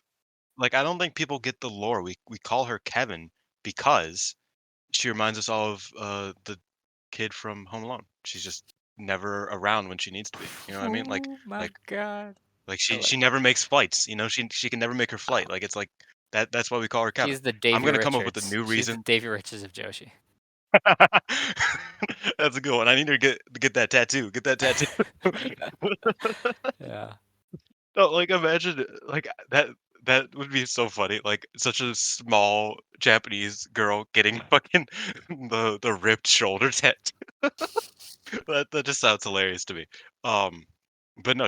like I don't think people get the lore. We call her Kevin because she reminds us all of the kid from Home Alone. She's just never around when she needs to be. You know what I mean? Oh my Like god. like I she like never makes flights. You know, she can never make her flight. wow. Like it's like that's why we call her Kevin. She's the I'm Davy gonna come up with a Richards. new She's the reason. Davy Richards of Joshi. That's a good one. I need to get that tattoo. Get that tattoo. Yeah. No, like imagine like that would be so funny. Like such a small Japanese girl getting fucking the ripped shoulder tattoo. That just sounds hilarious to me. Um, but no,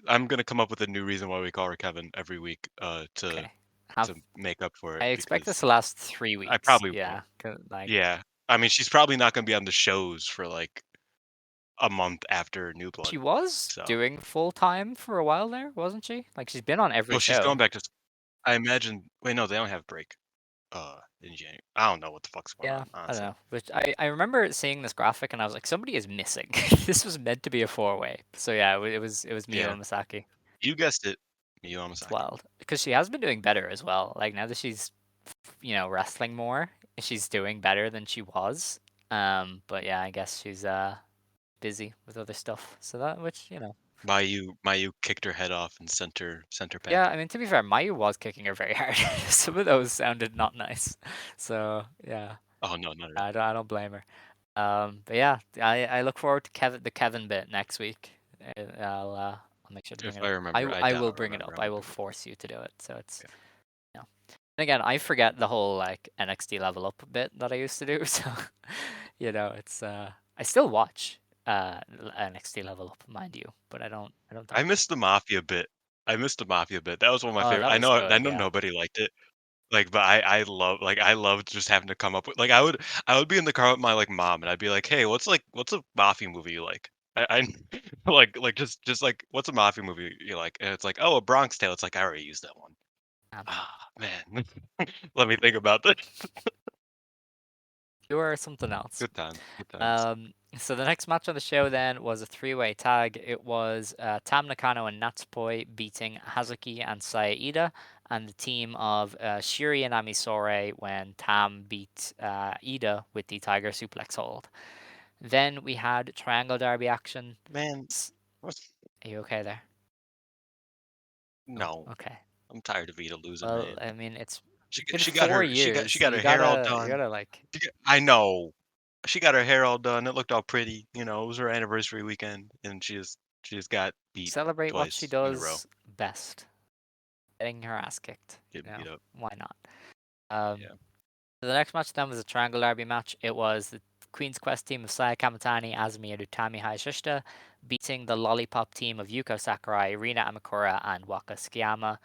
I'm gonna come up with a new reason why we call her Kevin every week. Okay. Have To make up for I it expect this because to last 3 I weeks. probably Yeah. won't. 'Cause, like Yeah, I mean she's probably not gonna be on the shows for like a month after New Blood. she was So, doing full time for a while there, wasn't she? Like she's been on every oh, she's going show. back to. I imagine. Wait, no, they don't have break. In January. I don't know what the fuck's going Yeah, on, I don't honestly. know. But I remember seeing this graphic and I was like, somebody is missing. This was meant to be a 4-way. So yeah, it was Miyu Yeah, Amasaki. you guessed it, Miyu It's Amasaki. wild because she has been doing better as well. Like now that she's wrestling more, she's doing better than she was. But yeah, I guess she's busy with other stuff. So that which Mayu kicked her head off and sent her yeah, packing. I mean to be fair, Mayu was kicking her very hard. Some of those sounded not nice. So yeah, Oh no, not at all. I don't blame her. But yeah, I look forward to the Kevin bit next week. I'll make sure to bring If it I up. remember, I I will don't bring it remember. up. I'm I gonna will bring it up. force you to do it. So it's Yeah. you know. And again, I forget the whole like NXT level up bit that I used to do. So it's I still watch NXT level up, mind you, but I don't I talk about it. missed the Mafia bit. I missed the Mafia bit. That was one of my Oh, favorite. that was I good. know Yeah. nobody liked it. Like, but I loved just having to come up with like I would be in the car with my like mom and I'd be like, "Hey, what's a mafia movie you like?" I like just like what's a mafia movie you like? And it's like, "Oh, a Bronx Tale." It's like I already used that one. Um, Ah, man. Let me think about this. you are something else. Good times. Good times. So the next match on the show then was a three-way tag. It was Tam Nakano and Natsupoi beating Hazuki and Saida, and the team of Shiri and Amisore when Tam beat Ida with the Tiger Suplex hold. Then we had Triangle Derby action. Man, S- what's Are you okay there? Oh, no. okay. I'm tired of Ida losing, Well, man. I mean, it's She been she got 4 years, she so got you her hair all gotta you done. gotta like I know. She got her hair all done. It looked all pretty. You know, it was her anniversary weekend, and she just got beat celebrate what she twice in a row. does best, getting her ass kicked. Getting beat up. Why not? Um, Yeah. So the next match then was a Triangle Derby match. It was the Queen's Quest team of Saya Kamatani, Azumi, and Utami Hayashishita beating the Lollipop team of Yuko Sakurai, Rina Amakura, and Waka Tsukiyama.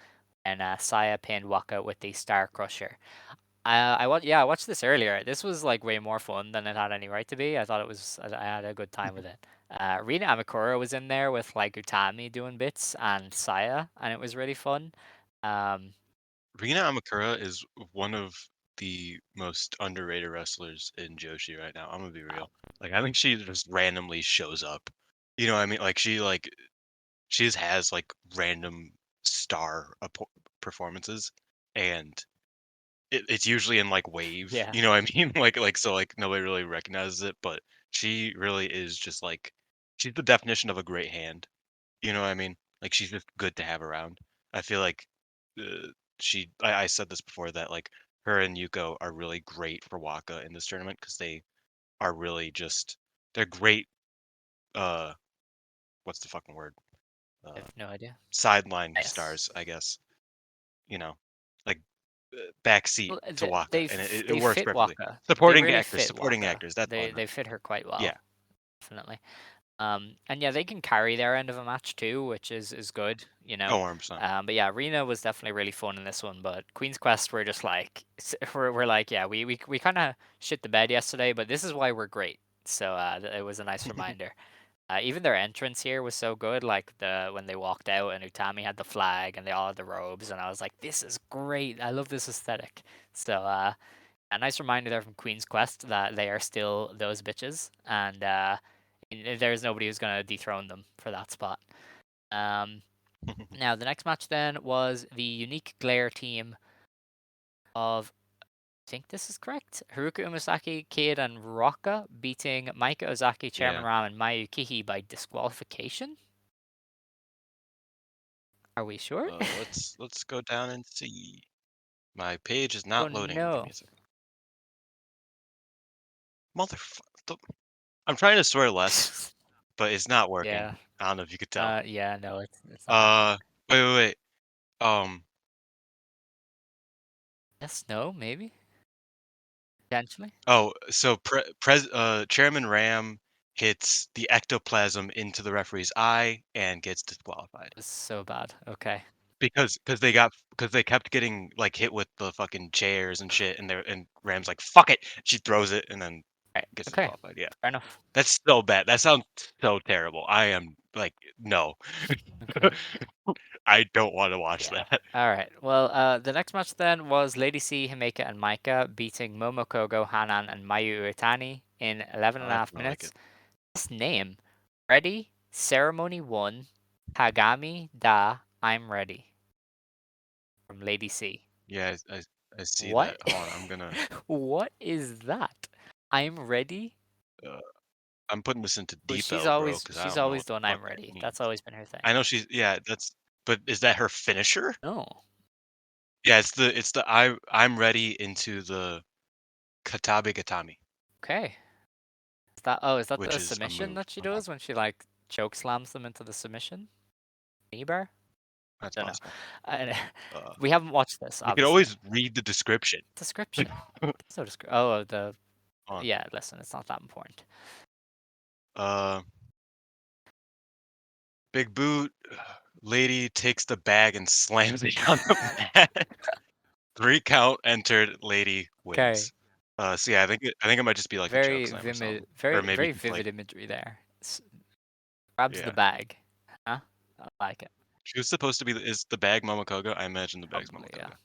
And Saya pinned Waka with the Star Crusher. I watched this earlier. This was like way more fun than it had any right to be. I had a good time with it. Rina Amakura was in there with like Utami doing bits and Saya, and it was really fun. Um, Rina Amakura is one of the most underrated wrestlers in Joshi right now. I'm gonna be wow. real. Like I think she just randomly shows up. You know what I mean? She just has like random star performances, and it's usually in like wave. Yeah. You know what I mean? So like nobody really recognizes it, but she really is just like she's the definition of a great hand. You know what I mean? Like she's just good to have around. I feel like I said this before that like her and Yuko are really great for Waka in this tournament because they are really just they're great. Uh, what's the fucking word? I Uh, have no idea. sideline Yes. stars, I guess. You know, like backseat Well, to Waka, and it they works fit perfectly. Waka. They Supporting really actors, fit supporting Waka. actors. That's all I They meant. fit her quite Yeah. well, definitely. And yeah, they can carry their end of a match too, which is good, you Oh, know. 100%. But yeah, Rena was definitely really fun in this one. But Queen's Quest, we're just like we're like yeah, we kind of shit the bed yesterday, but this is why we're great. So it was a nice reminder. Even their entrance here was so good, like when they walked out and Utami had the flag and they all had the robes, and I was like, this is great. I love this aesthetic. So a nice reminder there from Queen's Quest that they are still those bitches, and there's nobody who's gonna dethrone them for that spot. Um, Now the next match then was the Unique Glare team of I think this is correct. Haruka Umasaki, Kid, and Rocka beating Maika Ozaki, Chairman Yeah. Ram, and Mayu Kihi by disqualification. Are we sure? Let's go down and see. My page is Oh not loading. Give no. me a second. Motherfucker. I'm trying to swear less, but it's not Yeah. working. I don't know if you could tell. Yeah. No, it's not happening. Uh, wait. Um, Yes. No. Maybe. Potentially. so Chairman Ram hits the ectoplasm into the referee's eye and gets disqualified It's so bad. Okay. because they kept getting like hit with the fucking chairs and shit, and Ram's like fuck it, she throws it and then Right. gets Okay. disqualified. Yeah, Fair enough. that's so bad. That sounds so terrible. I am like no, Okay. I don't want to watch Yeah. that. All right. Well, the next match then was Lady C, Himeka, and Maika beating Momokogo, Hanan, and Mayu Uetani in 11 Oh, and a that's half not like it. minutes. This name, Ready, Ceremony 1, Kagami Da, I'm Ready from Lady C. Yeah, I see What? that. Hold on, I'm gonna. What is that? I'm Ready? Uh, I'm putting this into Well, Deep L, bro, because I she's don't know always what the done fuck I'm that Ready. That's means. always been her thing. I know she's yeah. That's but is that her finisher? No. Yeah, it's the I'm ready into the Katabe Gatami. Okay. is that which the is a submission move. that she does when she like choke slams them into the submission? Knee bar? That's Don't know. possible. Uh, Uh, we haven't watched this, you could obviously. always read the description. Description. There's no Oh, Hold yeah. Listen, it's not that important. on. Big boot. Lady takes the bag and slams it on the mat. 3 count entered. Lady Okay. wins. So yeah, I think it might just be like a choke Very slam or vivid, something, or maybe very just like vivid imagery there. Grabs the yeah. bag. Huh? I like it. She was supposed to be. Is the bag Momokoga? I imagine the bag's Probably, yeah. Momokoga.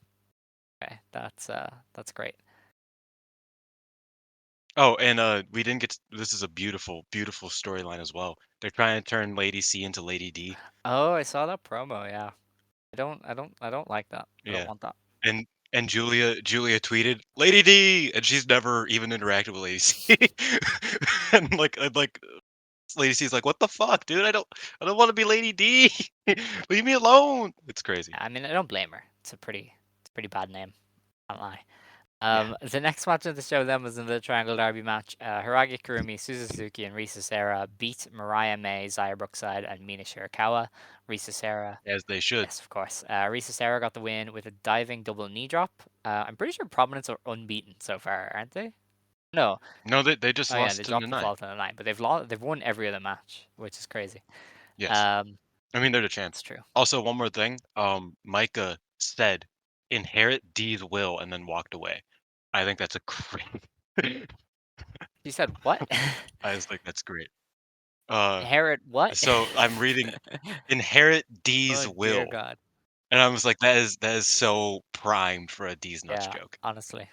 Okay, that's great. Oh, and we didn't get. This is a beautiful, beautiful storyline as well. They're trying to turn Lady C into Lady D. Oh, I saw that promo. Yeah, I don't like that. I don't Yeah, want that. and Julia tweeted Lady D, and she's never even interacted with Lady C. and like Lady C's like, what the fuck, dude? I don't want to be Lady D. Leave me alone. It's crazy. I mean, I don't blame her. It's a pretty bad name. Can't lie. Yeah, The next match of the show then was another Triangle Derby match. Hiragi Kurumi, Suzuki, and Risa Sera beat Mariah May, Zaya Brookside, and Mina Shirakawa. Risa Sera, as they should. yes, of course. Risa Sera got the win with a diving double knee drop. I'm pretty sure Prominence are unbeaten so far, aren't they? No. No, they just Oh yeah, they lost to dropped the Nanai. fall to the line, but they've won every other match, which is crazy. Yes. Um, I mean, they're the champs. it's true. Also, one more thing. Micah said, "Inherit D's will," and then walked away. I think that's a great. You said what? I was like, that's great. Uh, Inherit what? so I'm reading, "Inherit D's Oh dear will," God. and I was like, that is so primed for a D's nuts Yeah, joke. honestly.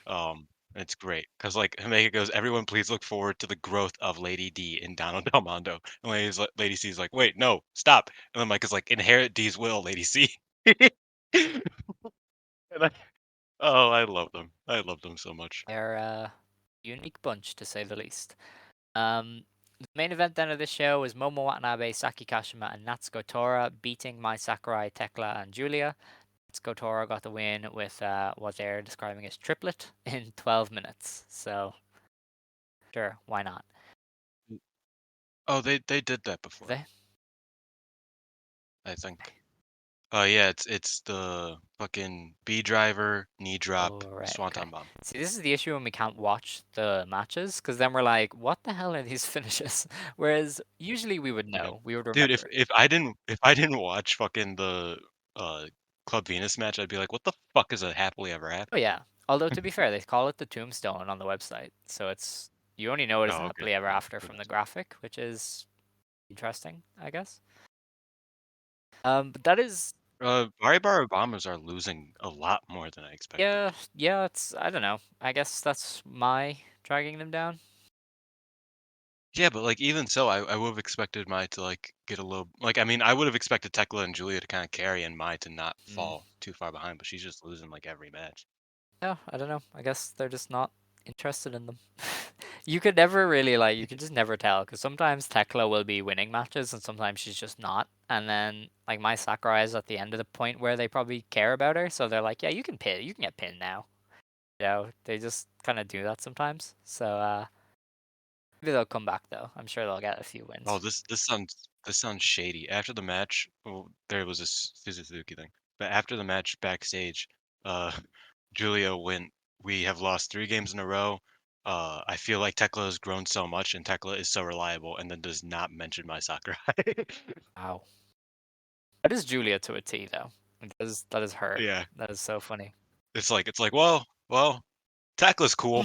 It's great because like Hameka goes, "Everyone, please look forward to the growth of Lady D in Donald Del Mondo." And Lady C is like, "Wait, no, stop!" And then Mike is like, "Inherit D's will, Lady C." And I love them. I love them so much. They're a unique bunch, to say the least. The main event then of this show was Momo Watanabe, Saki Kashima, and Natsuko Tora beating Mai Sakurai, Tekla, and Julia. Natsuko Tora got the win with what they're describing as triplet in 12 minutes. So, sure, why not? Oh, they did that Did before, they? I think. Oh yeah, it's the fucking B driver, knee drop, Oh, right, okay. swanton bomb. See, this is the issue when we can't watch the matches, because then we're like, what the hell are these finishes? Whereas usually we would Yeah. know, we would Dude, if remember. if I didn't watch fucking the uh Club Venus match, I'd be like, what the fuck is a happily ever Oh after? yeah. Although to be fair, they call it the tombstone on the website, so it's you only know it as Oh, okay. happily ever Well, after who from the knows? graphic, which is interesting, I guess. But that is Bar Obamas are losing a lot more than I expected. yeah. It's I don't know. I guess that's my dragging them down. Yeah, but like even so, I would have expected Mai to like get a little like I mean I would have expected Tekla and Julia to kind of carry and Mai to not Mm, fall too far behind, but she's just losing like every match. yeah, I don't know. I guess they're just not interested in them. You could never really like you can just never tell because sometimes Tekla will be winning matches and sometimes she's just not. And then like my Sakurai is at the end of the point where they probably care about her, so they're like, yeah, you can get pinned now. You know, they just kind of do that sometimes. So maybe they'll come back though. I'm sure they'll get a few Oh, wins. this sounds shady. After the match, well, there was this Suzuki thing, but after the match backstage, uh, Julia went. We have lost 3 games in a row. I feel like Tekla has grown so much, and Tekla is so reliable, and then does not mention my Sakurai. Wow, that is Julia to a T though. That is her. Yeah, That is so funny. it's like, well, Tekla's cool,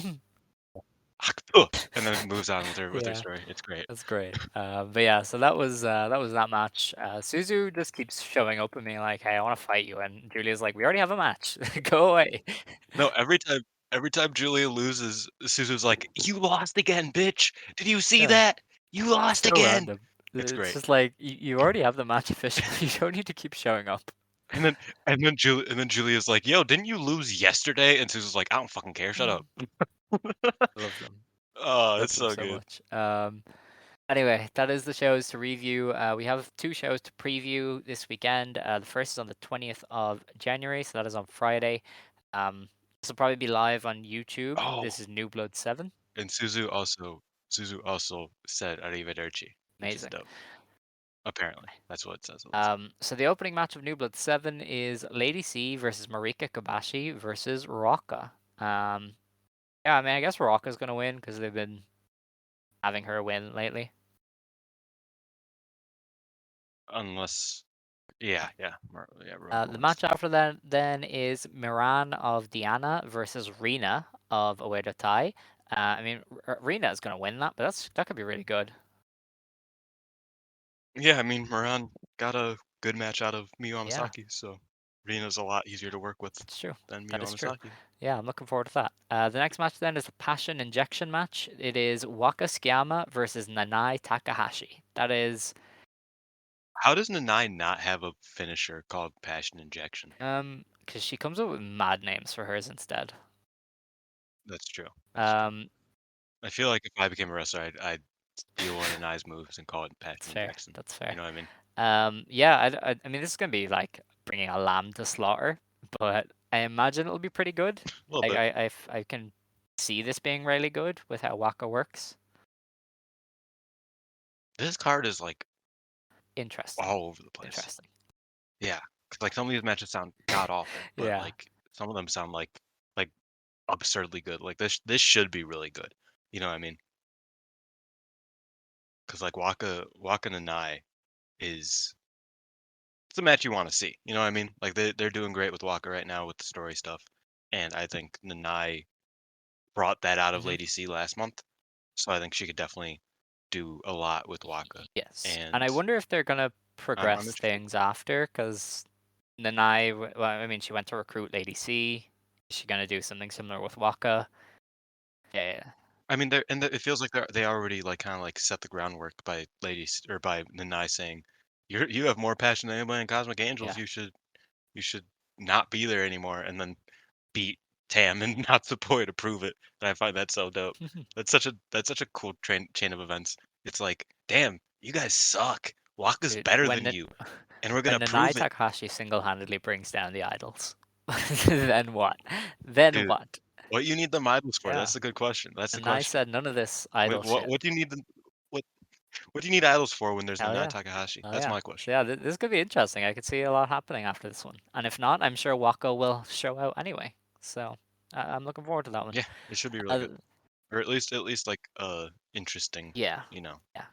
and then moves on with her Yeah. story. It's great. That's great. But yeah, so that was that match. Suzu just keeps showing up and being like, "Hey, I want to fight you," and Julia's like, "We already have a match. Go away." No, every time Julia loses, Suzu's like, "You lost again, bitch! Did you see Yeah, that? You lost so again!" random. It's It's great. just like you already have the match officially. You don't need to keep showing up. And then Julia's like, "Yo, didn't you lose yesterday?" And Suzu's like, "I don't fucking care. Shut up." I love them. Oh, Love it's them so so good. much. Anyway, that is the shows to review. We have two shows to preview this weekend. The first is on the 20th of January, so that is on Friday. This will probably be live on YouTube. Oh, This is New Blood 7. and Suzu also. Suzu also said arrivederci, which is Amazing. dope. Apparently, that's what it says on the side. So the opening match of New Blood 7 is Lady C versus Marika Kobashi versus Rocca. Yeah, I mean, I guess Rocca's gonna win because they've been having her win lately. Unless, yeah, The Roka match wins. after that then is Miran of Diana versus Rina of Uedo Tai. I mean, Rina is gonna win that, but that could be really good. Yeah, I mean, Moran got a good match out of Miyu Yeah, Amasaki, so Rina's a lot easier to work with that's true. than That Miyu is true. Amasaki. Yeah, I'm looking forward to that. The next match then is a passion injection match. It is Waka Tsukiyama versus Nanai Takahashi. That is How does Nanai not have a finisher called Passion Injection? because she comes up with mad names for hers instead. That's true. That's true. Um, I feel like if I became a wrestler, I'd steal one of Nanai's moves and call it that's Passion fair. Injection. That's You fair. know what I mean? Yeah, I mean, this is gonna be like bringing a lamb to slaughter, but I imagine it'll be pretty good. A little Like bit. I can see this being really good with how Waka works. This card is like Interesting. all over the place. Interesting. Yeah, 'cause, like some of these matches sound god awful, but Yeah. like some of them sound like absurdly good. Like this should be really good. You know what I mean? Because like Waka Nanai is it's a match you want to see. You know what I mean? Like they're doing great with Waka right now with the story stuff, and I think Nanai brought that out of hmm Lady C last month, so I think she could definitely do a lot with Waka, Yes. And I and wonder if they're gonna I'm progress interested. things after, because Nanai, well, I mean, she went to recruit Lady C. Is she gonna do something similar with Waka? Yeah, yeah. I mean, it feels like they already like kind of like set the groundwork by ladies or by Nanai saying, you have more passion than anybody in Cosmic Angels. Yeah. You should not be there anymore," and then beat Tam and Natsupoi to prove it. And I find that so dope. That's such a cool chain of events. It's like, damn, you guys suck. Waka's Dude, better than you, and we're when gonna Nanai prove it, Takahashi single-handedly brings down the idols, then what? Then dude. what? What you need the idols for? Yeah. That's a good question. That's the Nanai question. said none of this What idol what shit. what do you need the what what do you need idols for when there's Hell Nanai yeah. Takahashi? Oh That's yeah. my So question. yeah, this could be interesting. I could see a lot happening after this one. And if not, I'm sure Wako will show out anyway. So I'm looking forward to that one. Yeah, it should be really Uh, good. Or at least like interesting, yeah. you know, Yeah.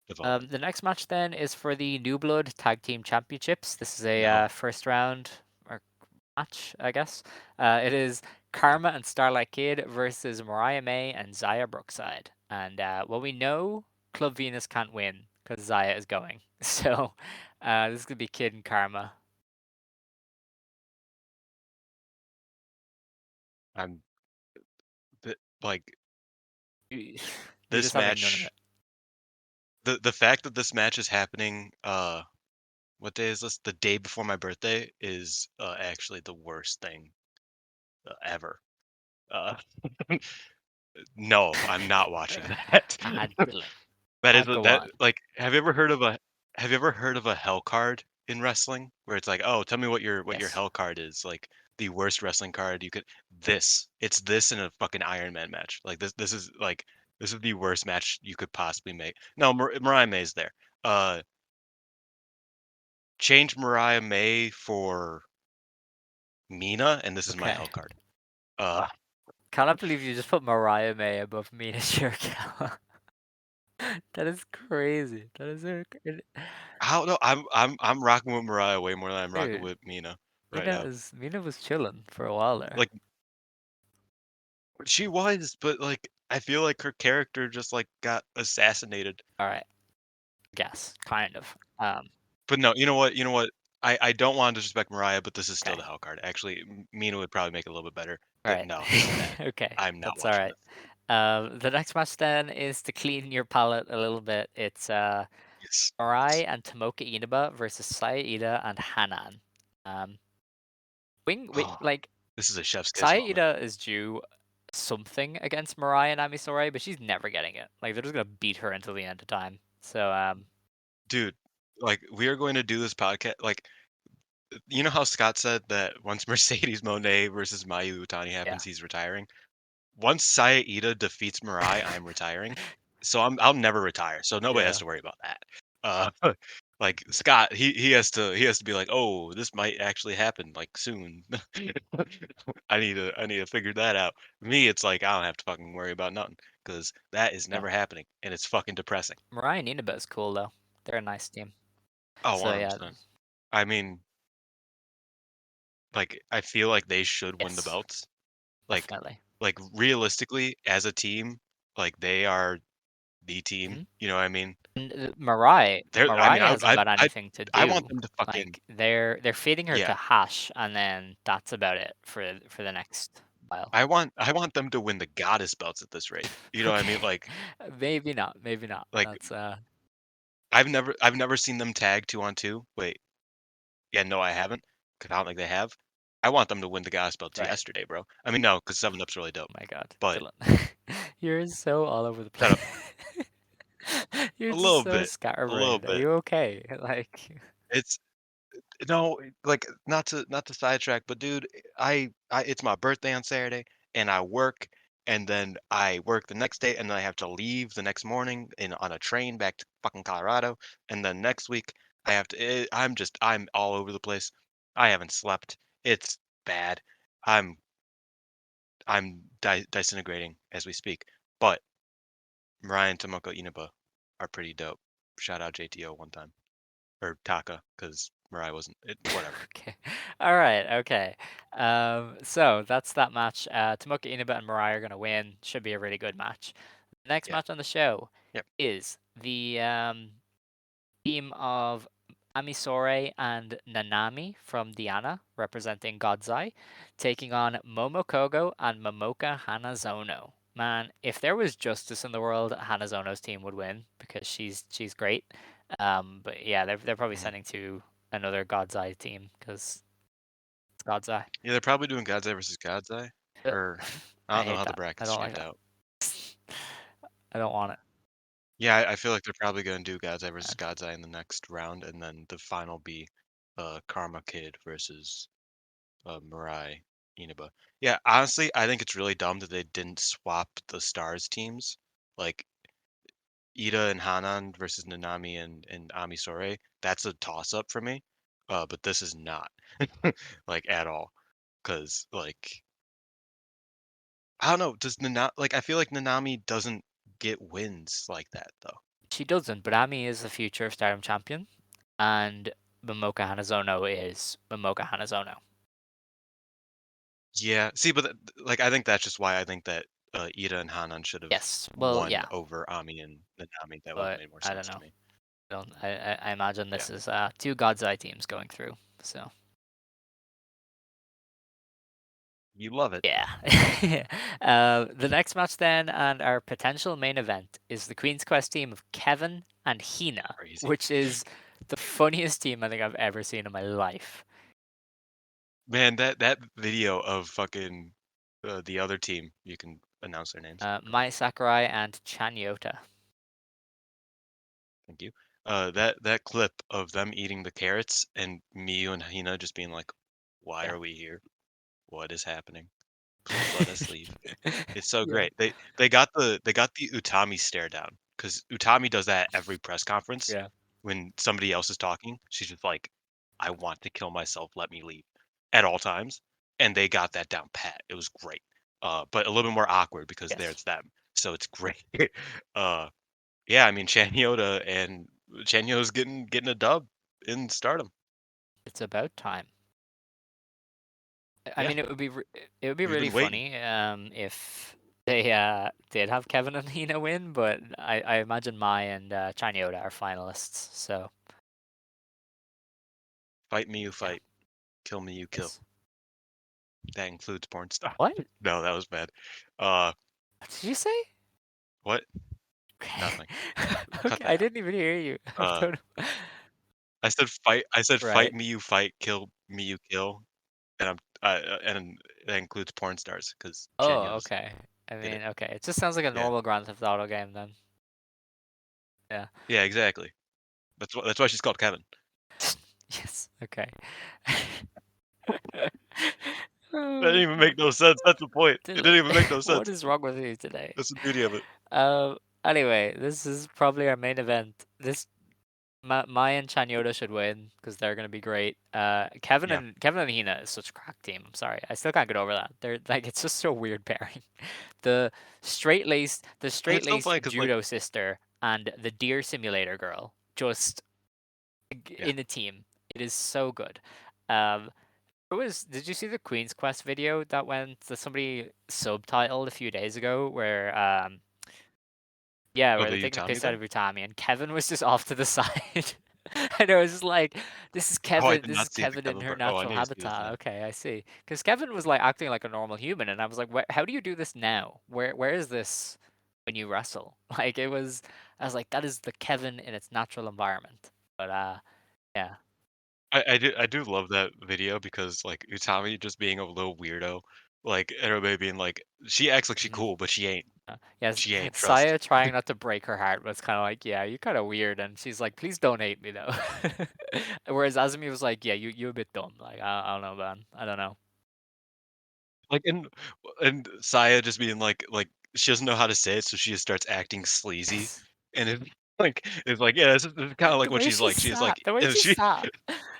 development. The next match then is for the New Blood Tag Team Championships. This is a No. first round or match, I guess. It is Karma and Starlight Kid versus Mariah May and Zaya Brookside. And well, we know Club Venus can't win because Zaya is going. So this could be Kid and Karma. I'm like You- You're this just having none of match it. the fact that this match is happening what day is this? The day before my birthday is actually the worst thing ever. Uh no, I'm not watching that. Adrenaline. That is Go that on. like have you ever heard of a hell card in wrestling where it's like, "Oh, tell me what your Yes. hell card is." Like the worst wrestling card you could it's this in a fucking Iron Man match. Like this is the worst match you could possibly make. No, Mariah May's there. Uh change Mariah May for Mina and this is my Okay. hell card. Uh Cannot believe you just put Mariah May above Mina Shirakawa. That is crazy. That is so crazy. I don't know. I'm rocking with Mariah way more than I'm rocking Dude, with Mina right now. Mina was chilling for a while there. Like she was, but, like, I feel like her character just, like, got assassinated. All right, guess kind of. But no, you know what? I don't wanna disrespect Mariah, but this is still the Okay. hell card. Actually, Mina would probably make it a little bit better, All but right. no, this is bad. Okay, I'm not that's all watching right. this. The next match then is to clean your palate a little bit. It's Yes, Arai yes. and Tomoka Inaba versus Saya Ida and Hanan. Um, Oh, like this is a chef's kiss moment. Saida is due something against Mariah and Ami Sourei, but she's never getting it. Like they're just gonna beat her until the end of time. So Dude, like, we are going to do this podcast like, you know how Scott said that once Mercedes Moné versus Mayu Iwatani yeah, happens, he's retiring? once Saya Ida defeats Mirai, I'm retiring. So I'll never retire. So nobody has Yeah. to worry about that. Uh, like Scott, he has to be like, oh, this might actually happen like soon. I need to figure that out. Me, it's like I don't have to fucking worry about nothing because that is Yeah. never happening, and it's fucking depressing. Mariah and Inaba is cool though. They're a nice team. Oh, So yeah, 100%. I mean, like I feel like they should win the yes, belts. Like definitely. like realistically, as a team, like they are the team. Mhm. You know what I mean? And Mariah, I mean, Mariah hasn't got I anything to I want do. them to fucking Like they're feeding her to yeah. hash, and then that's about it for the next while. I want them to win the goddess belts at this rate. You know what I mean? Okay, maybe not. Maybe not. Like That's I've never seen them tag 2-on-2. Wait, yeah, no, I haven't. 'Cause I don't think they have. I want them to win the goddess belts right. yesterday, bro. I mean, no, because 7-Up's really dope. My God, But Dylan, you're so all over the shut place. up You're a just little so bit, a little scatterbrained. Are bit. you okay? Like, It's no, like not to sidetrack, but dude, I it's my birthday on Saturday, and I work, and then I work the next day, and then I have to leave the next morning in on a train back to fucking Colorado, and then next week I have to. I'm all over the place. I haven't slept. It's bad. I'm I'm disintegrating as we speak. But Ryan Tomoko Inaba are pretty dope. Shout out JTO one time or Taka because Mirai wasn't. Whatever. okay. All right. Okay. So that's that match. Tomoka Inaba and Mirai are gonna win. Should be a really good match. The next Yeah. match on the show Yep. is the team of Amisore and Nanami from Diana, representing Godzai, taking on Momokogo and Momoka Hanazono. Man, if there was justice in the world, Hanazono's team would win because she's great. But yeah, they're probably Mhm. sending to another Godzai team because it's Godzai. Yeah, they're probably doing God's Eye versus God's Eye, Uh, or I I don't know hate how the that. I brackets don't like shaped that. out. I don't want it. Yeah, I feel like they're probably gonna do God's Eye versus Man. God's Eye in the next round, and then the final be Karma Kid versus Mirai Inaba. Yeah, honestly, I think it's really dumb that they didn't swap the stars teams. Like Ida and Hanan versus Nanami and Amisore. That's a toss up for me. But this is not like at all. Cause like I don't know, does Nana like I feel like Nanami doesn't get wins like that though. She doesn't, but Ami is the future Stardom champion, and Momoka Hanazono is Momoka Hanazono. Yeah. See, but like I think that's just why I think that Ida and Hanan should have Yes, well, won yeah, over Ami and Nanami. That would have but made more I don't sense to know. me. I imagine Yeah. this is two God's Eye teams going through. So You love it. yeah. The next match then, and our potential main event is the Queen's Quest team of Kevin and Hina, Crazy. which is the funniest team I think I've ever seen in my life. Man, that video of fucking the other team, you can announce their names. Mai Sakurai and Chanyota. Thank you. That clip of them eating the carrots and Miyu and Hina just being like, "Why Yeah. are we here? What is happening? Please let us leave." It's so Yeah. great. They got the Utami stare down because Utami does that every press conference Yeah. when somebody else is talking. She's just like, "I want to kill myself. Let me leave," at all times, and they got that down pat. It was great, but a little bit more awkward because Yes. there's them, so it's great. uh, yeah, I mean Chanyo's getting a dub in Stardom. It's about time. I Yeah, mean, it would be we've really been waiting. funny if they did have Kevin and Hina win, but I imagine Mai and Chanyota are finalists. So Fight me, you yeah. fight. Kill me, you kill. Yes. That includes porn star. What? No, that was bad. Uh, What did you say? what? Okay. Nothing. Cut Okay, that I out. didn't even hear you. I Uh, don't know. I said fight. I said fight Right. me, you fight. Kill me, you kill. And and that includes porn stars because Oh, Chanyeol's okay. I did it. mean, okay. It just sounds like a Yeah, normal Grand Theft Auto game then. Yeah. yeah, exactly. That's why she's called Kevin. Yes. Okay. That didn't even make no sense. That's the point. It didn't even make no What sense. is wrong with you today? That's the beauty of it. Anyway, this is probably our main event. Maya and Chanyota should win because they're gonna be great. Yeah. Kevin and Hina is such a crack team. I'm sorry, I still can't get over that. They're like it's just so weird pairing. The the And straight it's so laced funny because like judo sister and the deer simulator girl just yeah. in a team. It is so good. Um, did you see the Queen's Quest video that somebody subtitled a few days ago where yeah, Oh, where they're the taking the Utami piss out thing? of Utami and Kevin was just off to the side. And I was just like, Oh, I did This is not see the Kevin in Kevin her part. Oh, I natural need to see this habitat. now. Okay, I see. Because Kevin was like acting like a normal human, and I was like, how do you do this now? Where is this when you wrestle? Like I was like, that is the Kevin in its natural environment. But yeah. I do love that video because like Utami just being a little weirdo, like everybody being like, she acts like she Mhm. cool, but she ain't. Yes, She ain't. Trust. Saya trying not to break her heart was kind of like, yeah, you're kind of weird, and she's like, please don't hate me though. Whereas Azumi was like, yeah, you a bit dumb. Like I don't know, man. I don't know. Like and Saya just being like she doesn't know how to say it, so she just starts acting sleazy, and it's like yeah, this is kind of like The what way she's she like. She's sat, like the way and she she sat.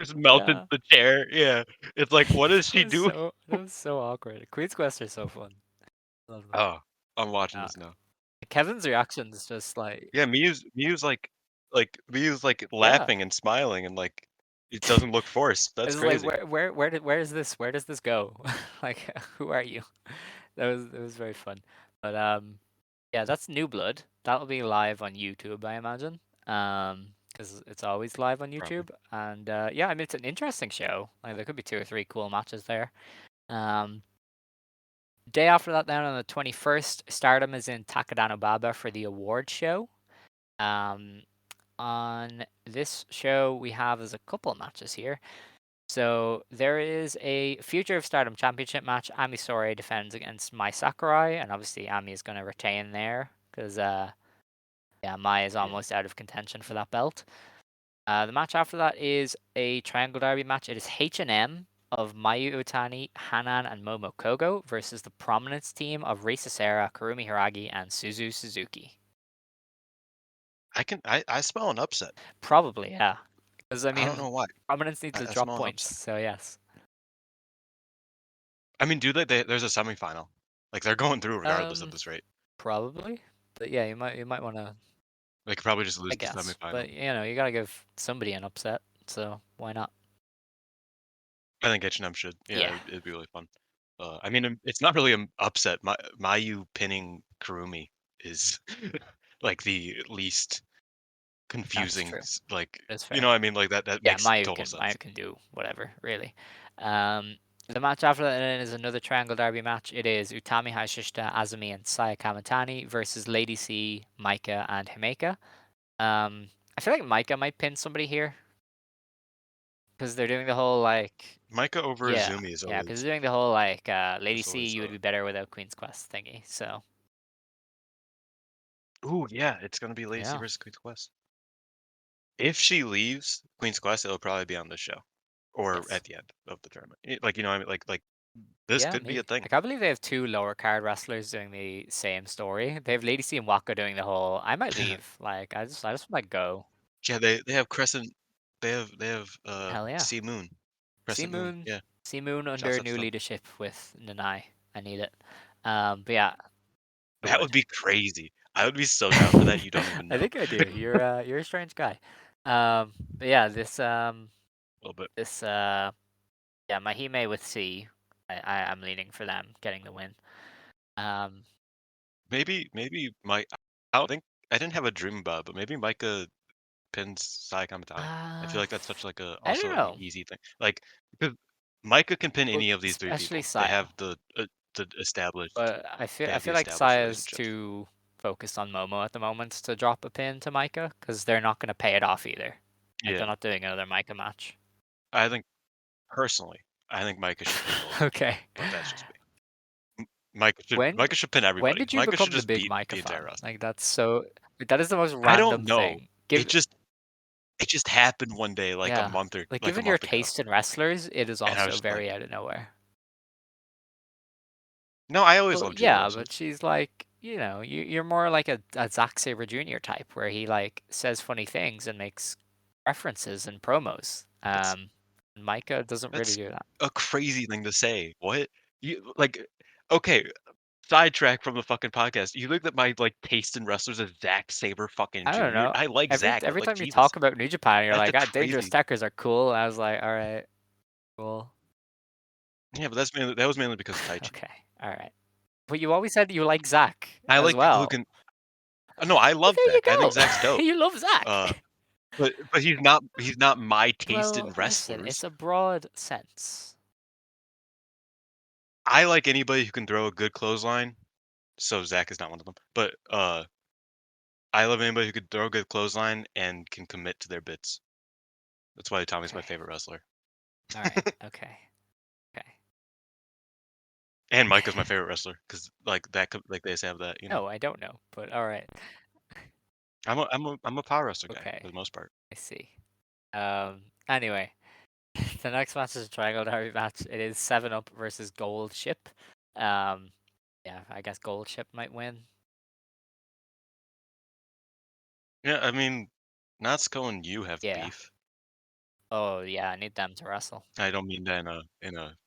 just melted Yeah, the chair. Yeah, it's like what is she doing? that was so awkward. Queen's Quest are so fun. Love them. Oh, I'm watching Yeah. this now. Kevin's reaction is just like, Yeah, Miyu's like yeah. laughing and smiling and like it doesn't look forced. That's It's like crazy. where does this go? Like who are you? It was very fun. But yeah, that's New Blood. That'll be live on YouTube, I imagine. Because it's always live on Probably. YouTube. And yeah, I mean it's an interesting show. Like there could be two or three cool matches there. Um, day after that, then on the 21st, Stardom is in Takadanobaba for the award show. Um, on this show, we have there's a couple matches here. So there is a Future of Stardom Championship match. Ami Sourei defends against Mai Sakurai, and obviously Ami is going to retain there because yeah, Mai is Yeah. almost out of contention for that belt. The match after that is a Triangle Derby match. It is H&M of Mayu Utani, Hanan, and Momo Kogo versus the Prominence team of Risa Sera, Kurumi Hiragi, and Suzu Suzuki. I smell an upset. Probably, yeah. Because I I don't mean, know why. Prominence need to I drop smell an points, upset. so yes. I mean, do there's a semifinal. Like they're going through regardless at Um, this rate. Probably, but yeah, you might want to, They could probably just I lose the guess. semifinal. But you gotta give somebody an upset, so why not? I think H&M should. Yeah, Yeah, it'd be really fun. I mean, it's not really an upset. Mayu pinning Kurumi is like the least that's confusing. true. Like, That's you know fair. what I mean? Like that Yeah, makes total Mayu sense. can do whatever, really. The match after that then is another Triangle Derby match. It is Utami Hayashishita, Azumi, and Saya Kamatani versus Lady C, Maika, and Himeka. I feel like Maika might pin somebody here because they're doing the whole like, Micah over yeah, Izumi is yeah, because always they're doing the whole like, Lady is C, always you would be better without Queen's Quest thingy. So ooh, yeah, it's gonna be Lacey yeah, versus Queen's Quest. If she leaves Queen's Quest, it'll probably be on this show or yes. at the end of the tournament. Like, you know what I mean? Like this Yeah, could be a maybe. thing. I can't believe they have two lower card wrestlers doing the same story. They have Lady C and Waka doing the whole I might leave. Like I just might go. Yeah, they have Crescent. They have Hell yeah. Sea Moon, Sea Crescent Moon. Moon Yeah, Sea Moon shouts under out to new them. leadership with Nanai. I need it. But yeah, I That would would. be crazy. I would be so down for that. You don't even I know. think I do. You're a strange guy. But yeah, A little bit. this yeah, Mahime with C. I'm leaning for them getting the win. Um Maybe Mike. I don't think I didn't have a dream about it, but maybe Micah pins Sai Kamatani. I feel uh like that's such like a I don't also an know. easy thing. Like because Micah can pin Well, any of these three especially people. They Saya. have the established. But They I have the feel like established Saya's relationships. too focused on Momo at the moment to drop a pin to Micah because they're not going to pay it off either. Like they're Yeah, not doing another Micah match. I think personally, I think Micah should pin both of them, Okay. but that's just me. When Micah should pin when everybody. did you Micah should become the just big beat Micah the entire fan? roster. Like that's so that is the most I don't random know. thing. It just it just happened one day, Yeah. Like like a given your month ago, taste in wrestlers, it is and I was also just like, very out of nowhere. No, I always Well, loved Julia yeah, wrestlers. but she's like, you're more like a Zack Sabre Jr. type where he like says funny things and makes references and promos. That's Micah doesn't really that's do that. a crazy thing to say. What? You like okay, sidetrack from the fucking podcast. You think that my like taste in wrestlers is Zack Sabre fucking I don't Jr. know. I like Every Zack, but every like time you Jesus, talk about New Japan, you're that's like, a ah, Dangerous crazy. Tekkers are cool. And I was like, all right, cool. Yeah, but that was mainly because of Taichi. Okay, all right. But you always said you like Zack I as like people who well. can. No, I Well, love there you Zack. I think Zack's go. dope. You love Uh, Zack. but he's not my taste Well, in listen, wrestlers. it's a broad sense. I like anybody who can throw a good clothesline. So Zack is not one of them. But I love anybody who can throw a good clothesline and can commit to their bits. That's why Tommy's my Okay. favorite wrestler. All right. Okay. Okay. And Micah's my favorite wrestler because like that like they just have that. No, I don't know, but all right. I'm a power wrestler guy for Okay. the most part. I see. Anyway, the next match is a triangle derby match. It is 7 Up versus Gold Ship. Um, yeah, I guess Gold Ship might win. Yeah, I mean, Natsuko and you have Yeah. beef. Oh, yeah, I need them to wrestle. I don't mean that in a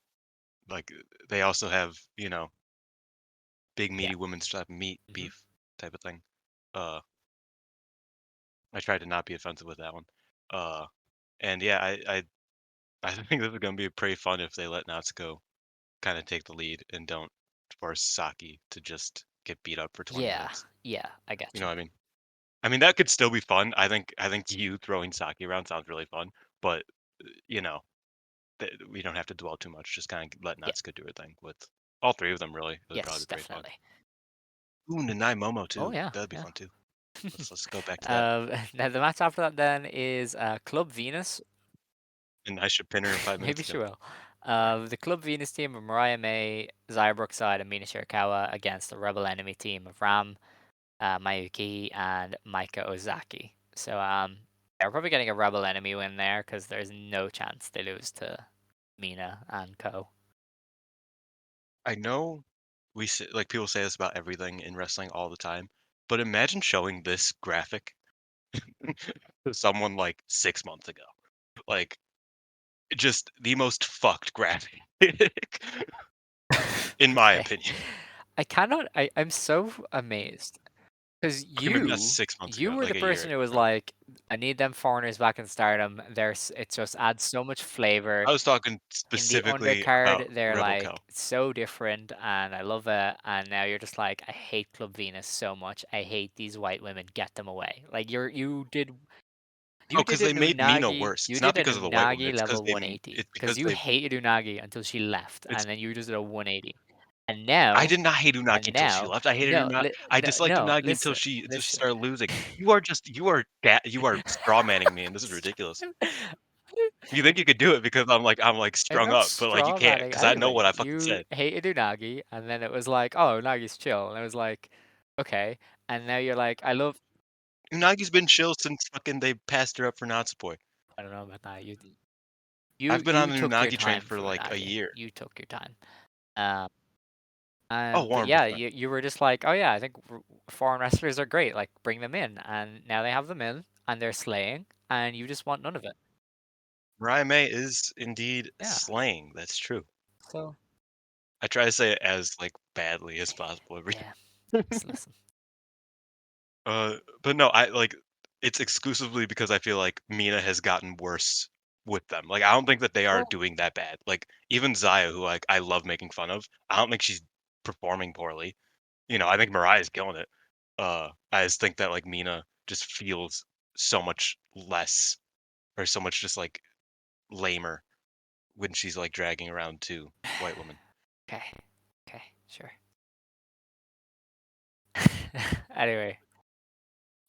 like they also have big Yeah. meaty women's type meat hmm beef type of thing. Uh, I tried to not be offensive with that one. Uh, and yeah, I think this is gonna be pretty fun if they let Natsuko kind of take the lead and don't force Saki to just get beat up for 20 Yeah. minutes. Yeah, I get You know you. what I mean? I mean that could still be fun. I think you throwing Saki around sounds really fun, but you know, we don't have to dwell too much. Just kind of let Yeah. Natsuko do her thing with all three of them. Really, it would probably Yes, be pretty fun. definitely. Ooh, Nanai Momo Oh, too. yeah. That'd be Yeah. fun too. Let's go back to that. Now the match after that then is Club Venus. And I should pin her in 5 minutes Maybe she again. will. The Club Venus team of Mariah May, Zaya Brookside, and Mina Shirakawa against the Rebel Enemy team of Ram, Mayuki, and Maika Ozaki. So yeah, we're probably getting a Rebel Enemy win there because there's no chance they lose to Mina and Co. I know we say, like people say this about everything in wrestling all the time, but imagine showing this graphic to someone like 6 months ago. Like just the most fucked graphic, in my Okay. opinion. I cannot. I'm so amazed. Because Okay, maybe not you 6 months you ago, were like the a year person who was ago. like, I need them foreigners back in Stardom. It just adds so much flavor. I was talking In the specifically about undercard, they're Rebel like Co. so different, and I love it. And now you're just like, I hate Club Venus so much. I hate these white women. Get them away. Like Oh, you did because a they made Mina worse. you It's not did an because of the white woman. Unagi level 180 It's because because you they. hated Unagi until she left, It's and then you just did a 180, and I now did not hate Unagi and until she now left. I hated no Unagi. I no disliked no Unagi until listen she listen. started losing. You are straw manning me, and this is ridiculous. You think you could do it because I'm like I'm strung not up, but like you straw can't manning because I know what anybody. I fucking You said. hated Unagi, and then it was like, oh, Unagi's chill, and I was like, okay, and now you're like, I love. Unagi's been chill since fucking they passed her up for Natsupoi. I don't know about that. I've been You on the took your Unagi train time for for like a Unagi. year. You took your time. Um, Oh, and yeah, 100%. you were just like, oh yeah, I think foreign wrestlers are great. Like, bring them in, and now they have them in, and they're slaying, and you just want none of it. Mariah May is indeed Yeah. slaying. That's true. So I try to say it as like badly as possible every yeah, just listen. But no, I like it's exclusively because I feel like Mina has gotten worse with them. Like I don't think that they are Well, doing that bad. Like even Zaya, who like I love making fun of, I don't think she's performing poorly. I think Mariah's killing it. I just think that like Mina just feels so much less or so much just like lamer when she's like dragging around two white women. okay, okay, sure. Anyway,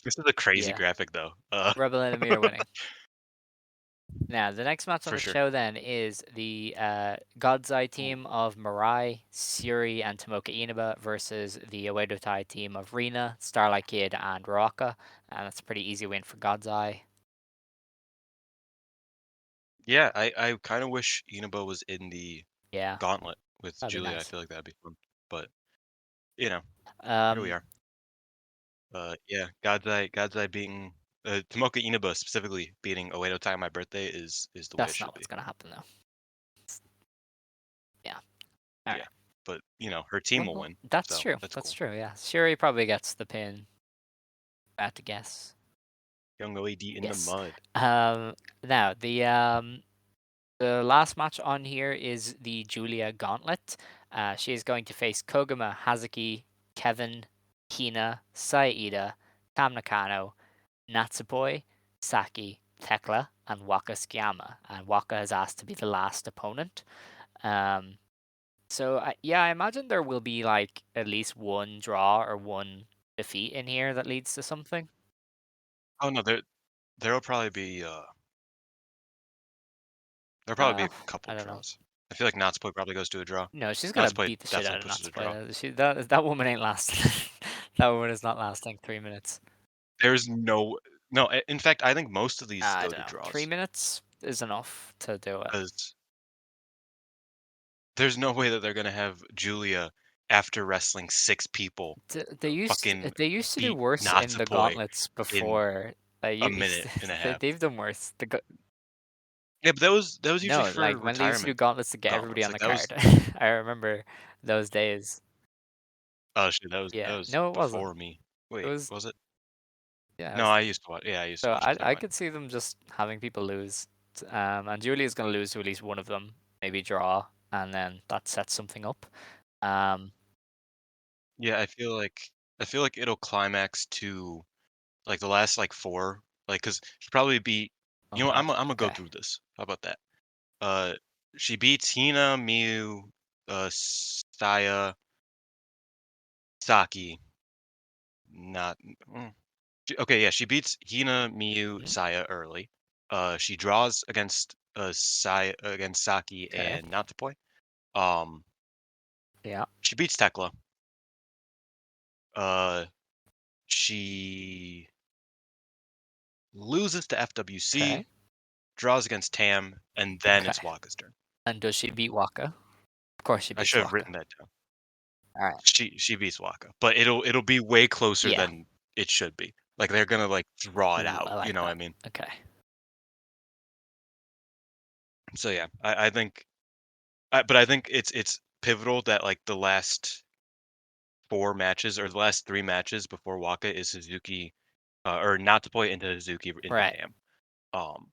This is a crazy yeah, graphic though. Rebel Enemy are winning. Now, the next match on For the sure. show then is the God's Eye team of Mirai, Suri, and Tomoka Inaba versus the Oedo Tai team of Rina, Starlight Kid, and Raka. And that's a pretty easy win for God's Eye. Yeah, I kind of wish Inaba was in the Yeah, Gauntlet with that'd be Julia. I nice. feel like that'd be fun. But you know, here we Um, are. Yeah, God's Eye beating Tomoka Inaba specifically beating Oedo Tai on my birthday is the way it that's not should what's be. gonna happen though. Yeah. All Yeah, right. but her team will Well, win, that's so true. that's That's cool. true. Yeah. Shuri probably gets the pin. I have to guess. Young OAD in the Yes. mud. Now the last match on here is the Julia Gauntlet. She is going to face Koguma, Hazuki, Kevin, Hina, Saida, Tam Nakano, Natsupoi, Saki, Tekla, and Waka Tsukiyama. And Waka has asked to be the last opponent. Um, so yeah, I imagine there will be like at least one draw or one defeat in here that leads to something. Oh no, there'll probably be Uh, a couple I don't know. draws. I feel like Natsupoi probably goes to a draw. No, she's gonna Natsupoi beat the shit definitely out of pushes a draw. Natsupoi. That woman ain't lasting. That woman is not lasting 3 minutes. There's no. In fact, I think most of these I go don't to know. 3 minutes is enough to do it. draws. There's no way that they're gonna have Julia after wrestling 6 people fucking They used to do beat worse in the Natsupoi gauntlets in before. a minute and a half. They've done worse. Yeah, but that was usually No, for like when they used to do retirement gauntlets to get everybody gauntlets. on Like the that was card. I remember those days. oh shit, that Yeah. was No, it wasn't. before me. It Wait, was was it? yeah. It No, was, I used to watch. Yeah, I used to so watch it. Never I mind. could see them just having people lose. And Julia's gonna lose to at least one of them, maybe draw, and then that sets something up. Um, Yeah, I feel like it'll climax to like the last like 4, like because she probably beat. oh You know, what, God. I'm gonna go Okay. through this. How about that? Uh, she beats Hina, Miyu, Saya, Saki. Not okay. Yeah, she beats Hina, Miyu, Mhm. Saya early. She draws against Saya against Saki Okay. and Natsupoi. Um, Yeah. she beats Tekla. Uh, she loses to FWC, Okay. draws against Tam, and then Okay. it's Waka's turn. And does she beat Waka? Of course she I beats should have Waka. written that down. All right. She beats Waka, but it'll be way closer Yeah. than it should be. Like they're gonna like draw it Ooh, out. I You like know what I that. mean? Okay. So yeah, I think, but I think it's pivotal that like the last 4 matches or the last 3 matches before Waka is Suzuki, or Natsupoi into Suzuki into Right. Tam. Um,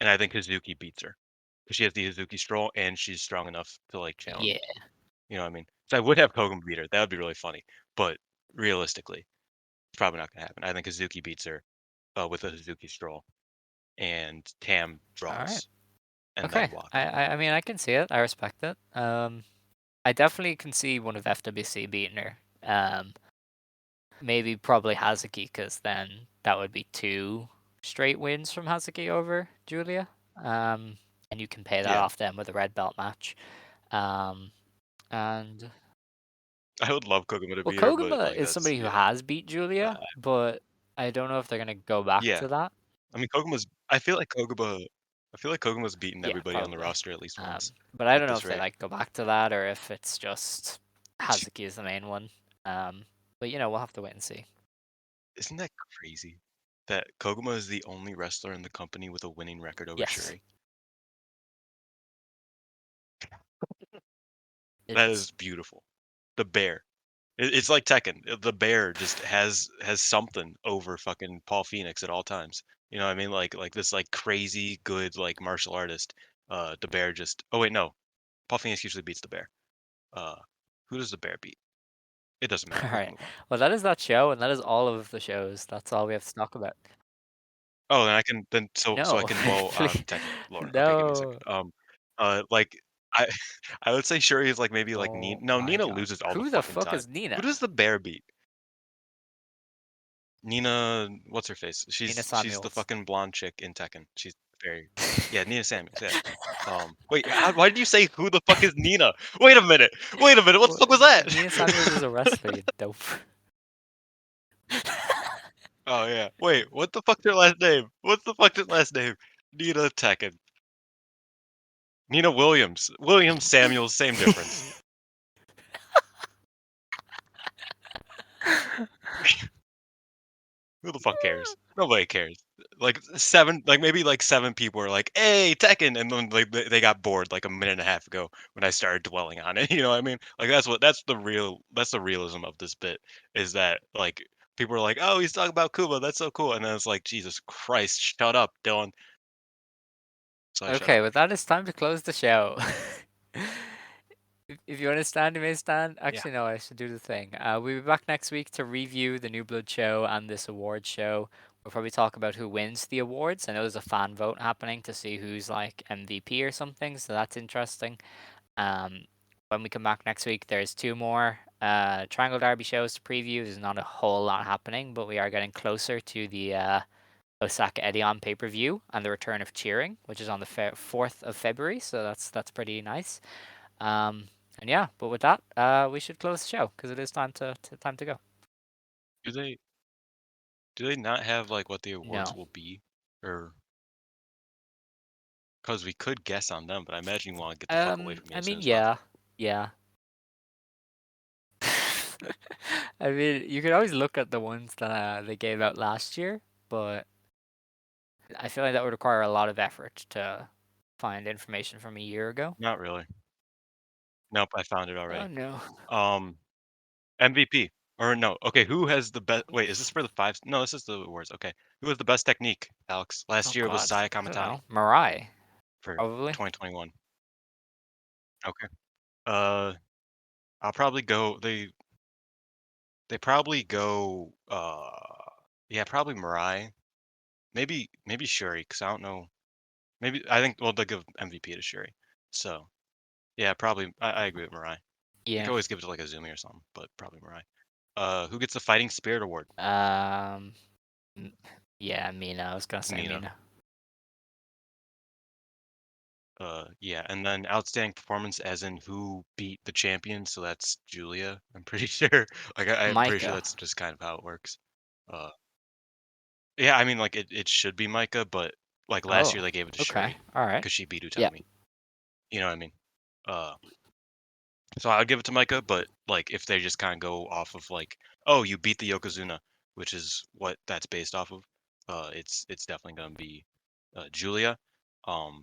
and I think Suzuki beats her because she has the Suzuki stroll and she's strong enough to like Yeah. challenge. You know what I mean? So I would have Koguma beat her. That would be really funny. But realistically, it's probably not gonna happen. I think Suzuki beats her with a Suzuki stroll, and Tam All right. draws, and Okay. then Waka. I mean I can see it. I respect it. I definitely can see one of FWC beating her. Maybe probably Hazuki because then that would be 2 straight wins from Hazuki over Julia. And you can pay that Yeah, off then with a red belt match. Um, and I would love Koguma to well, beat her, but Koguma like is that's somebody who yeah, has beat Julia, but I don't know if they're gonna go back yeah. to that. I mean, I feel like Koguma's beaten Yeah, everybody on the probably. roster at least once But I at don't know this if they rate. like go back to that or if it's just She, Hazuki is the main one. But we'll have to wait and see. isn't that crazy that Koguma is the only wrestler in the company with a winning record over Yes, Shuri? it That is. is beautiful. The bear. It's like Tekken. The bear just has something over fucking Paul Phoenix at all times. You know what I mean? Like this like crazy good like martial artist. The bear just. Oh wait, no. Paul Phoenix usually beats the bear. Uh, who does the bear beat? It doesn't matter. All We can right. move on. Well, that is that show, and that is all of the shows. That's all we have to talk about. Oh, then I can then so I No, can mull on please, Tekken lore. Okay, give me a second. no. Like I I would say Shuri is like maybe like Nina. Oh No, my Nina God, loses all the who the fucking fuck time. is Who Nina? does the bear beat? Nina, what's her face? Nina She's the Samuels. fucking blonde chick in Tekken. She's very yeah, Nina Samuels. Yeah. Wait, why did you say who the fuck is Nina? Wait a minute. Wait a minute. What the Well, fuck was that? Nina Samuels is a wrestler, you dope. Oh yeah. Wait, what the fuck's her last name? What's the fuck's her last name? Nina Tekken. Nina Williams. Williams Samuels, same difference. Who the fuck cares? Nobody cares. Like maybe like 7 people are like, "Hey, Tekken," and then like they got bored like a minute and a half ago when I started dwelling on it. You know what I mean? Like that's the realism of this bit is that like people are like, "Oh, he's talking about Kuba. That's so cool," and then it's like, Jesus Christ, shut up, Dylan. So I shut Okay, up. with that, it's time to close the show. If you want to stand, you may stand. Yeah, Actually, no, I should do the thing. We'll be back next week to review the New Blood show and this award show. We'll probably talk about who wins the awards. I know there's a fan vote happening to see who's like MVP or something, so that's interesting. Um, when we come back next week, there's two more Triangle Derby shows to preview. There's not a whole lot happening, but we are getting closer to the Osaka Edion pay-per-view and the return of cheering, which is on the 4th of February. So that's pretty nice. Um, and yeah, but with that, we should close the show because it is time to go. do they do they not have like what the awards No. will be, or because we could guess on them, but I imagine you want to get the fuck away from me I as soon mean, as yeah, possible. yeah. I mean, you could always look at the ones that they gave out last year, but I feel like that would require a lot of effort to find information from a year ago. Not really. Nope, I found it Oh already. no. Um, MVP or no? Okay, who has the best? Wait, is this for the five? No, this is the awards. Okay, who has the best technique, Alex? Oh Last year it was God. Saya I don't Kamatani know. Mirai, for probably. 2021. Okay. Uh, I'll probably go. They probably go. Yeah, probably Mirai. Maybe Shuri, because I don't know. Maybe I think well they'll give MVP to Shuri. So yeah, probably I agree with Mirai. You Yeah. could always give it to like Azumi or something, but probably Mirai. Who gets the Fighting Spirit Award? Um. m- Yeah, Mina. I was gonna say Nina. Mina. Yeah, and then outstanding performance as in who beat the champion, so that's Julia. I'm pretty sure. Like I'm pretty sure Micah. that's just kind of how it works. Uh, yeah, I mean like it should be Micah, but like last Oh. year they gave it to Okay. Shuri All right. because she beat Yeah. Utami. You know what I mean? Uh, so I'll give it to Micah, but like if they just kind of go off of like, oh, you beat the Yokozuna, which is what that's based off of, it's definitely gonna be Julia.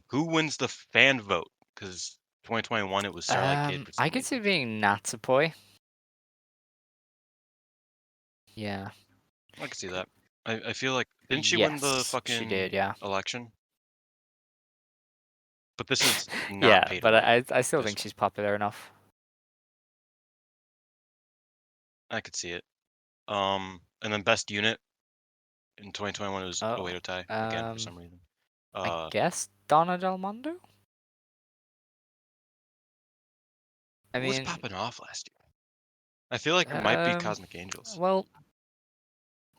Who wins the fan vote? Because 2021 it was Starlight Kid for I some could see reason. it being Natsupoi. Yeah. I can see that. I feel like didn't she win the Yes, she fucking did. Yeah. election? But this is not Yeah, pay to but win. I still This think one. she's popular enough. I could see it. And then best unit in 2021 it was Oh. Oedo Tai again for Um. some reason. I Uh, guess Donna Del Mondo. I who was mean, popping off last year? I feel like it might be um. Cosmic Angels. Well,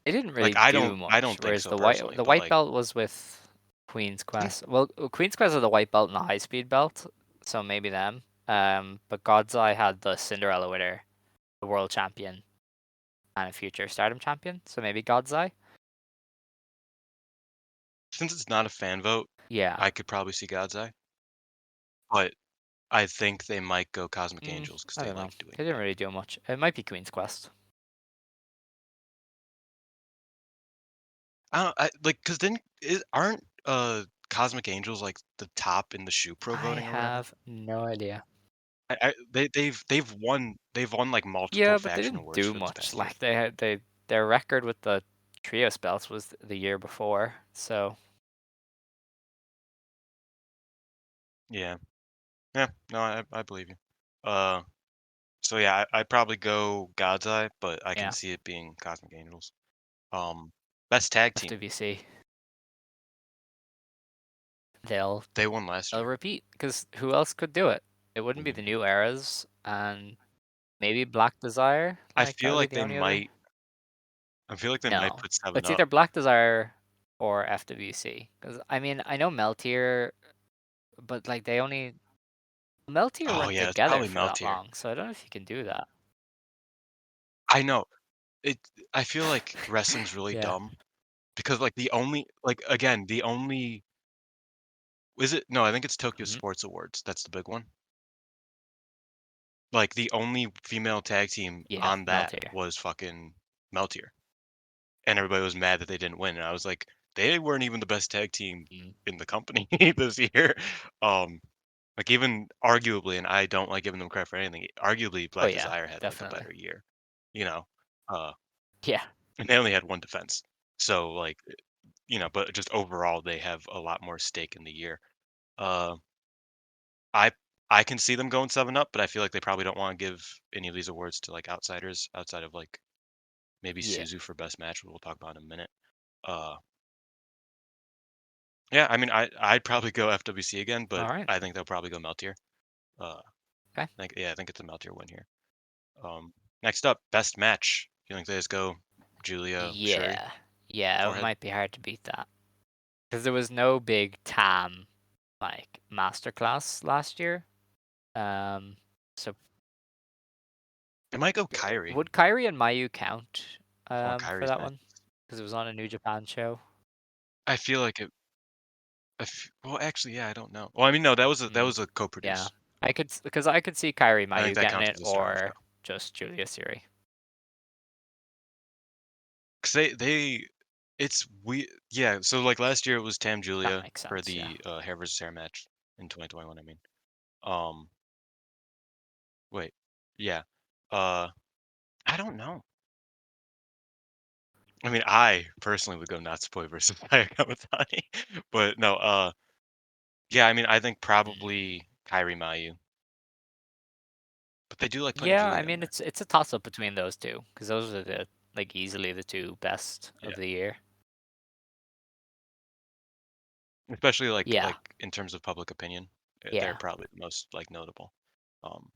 they didn't Like really do I much. don't think Whereas so personally, the but white like belt was with Queen's didn't Quest. Well, Queen's Quest is the white belt and the high speed belt, so maybe them. But God's Eye had the Cinderella winner, the world champion, and a future Stardom champion. So maybe God's Eye. since it's not a fan vote, Yeah. I could probably see God's Eye, but I think they might go Cosmic Mm, Angels because I they don't know. like doing They didn't that. really do much. It might be Queen's Quest. I don't like because then aren't Cosmic Angels like the top in the shoe pro I voting or whatever? have no idea. They've won like multiple Yeah, but they faction didn't awards do for this much. past year. Like their record with the trios belts was the year before. So Yeah, yeah, no, I believe you. Uh, so yeah, I'd probably go God's Eye, but I can yeah, see it being Cosmic Angels. Um, best tag team. FWC they'll They won last they'll year. repeat because who else could do it? It wouldn't be the Mhm. New Eras and maybe Black Desire. I Like that feel would be like the they only other. might. I feel like they might No, put Seven it's Up. either Black Desire or FWC. Because I mean I know Meltier, but like they only Meltier Oh weren't yeah, it's together probably for that Meltier. long, so I don't know if you can do that. I know. It. I feel like wrestling's really Yeah. dumb because like the only like again the only is it no I think it's Tokyo Mhm. Sports Awards. That's the big one. Like the only female tag team Yeah, on that Meltier. was fucking Meltier. and everybody was mad that they didn't win. And I was like, they weren't even the best tag team Mm. in the company this year. Um, like even arguably, and I don't like giving them credit for anything. Arguably, Oh Black yeah, Desire had like a definitely. better year, you know. Uh, Yeah. and they only had one defense, so like but just overall, they have a lot more stake in the year. Uh, I I can see them going 7-up, but I feel like they probably don't want to give any of these awards to like outsiders outside of like maybe Yeah. Suzu for best match, which we'll talk about in a minute. Uh, yeah, I mean, I'd probably go FWC again, but All right. I think they'll probably go Meltier. Uh, Okay. I think it's a Meltier win here. Next up, best match. You think they just go Julia Shuri Yeah. Yeah, it forehead? might be hard to beat that because there was no big Tam like masterclass last year. Um, so It might go Kyrie. would Kyrie and Mayu count One of for Kyrie's that one? matches. Because it was on a New Japan show. I feel like it. Well, actually, yeah, I don't know. Well, I mean, no, that Mm, was a yeah, co-produce. because I could see Kyrie I think Mayu that getting counts it as a Stardom show. or just Julia Siri. 'Cause it's we yeah. So like last year it was Tam That Julia makes for sense. Yeah. the hair versus hair match in 2021. I mean, um, wait, yeah, uh, I don't know. I mean, I personally would go Natsupoi versus Hayakamatani, but no, yeah. I mean, I think Mm. probably Kairi Mayu, but they do like putting Yeah, I Julia in mean there, it's a toss up between those two because those are the like easily the two best yeah. of the year. Especially Yeah, like in terms of public opinion, they're yeah. probably the most like notable. Um,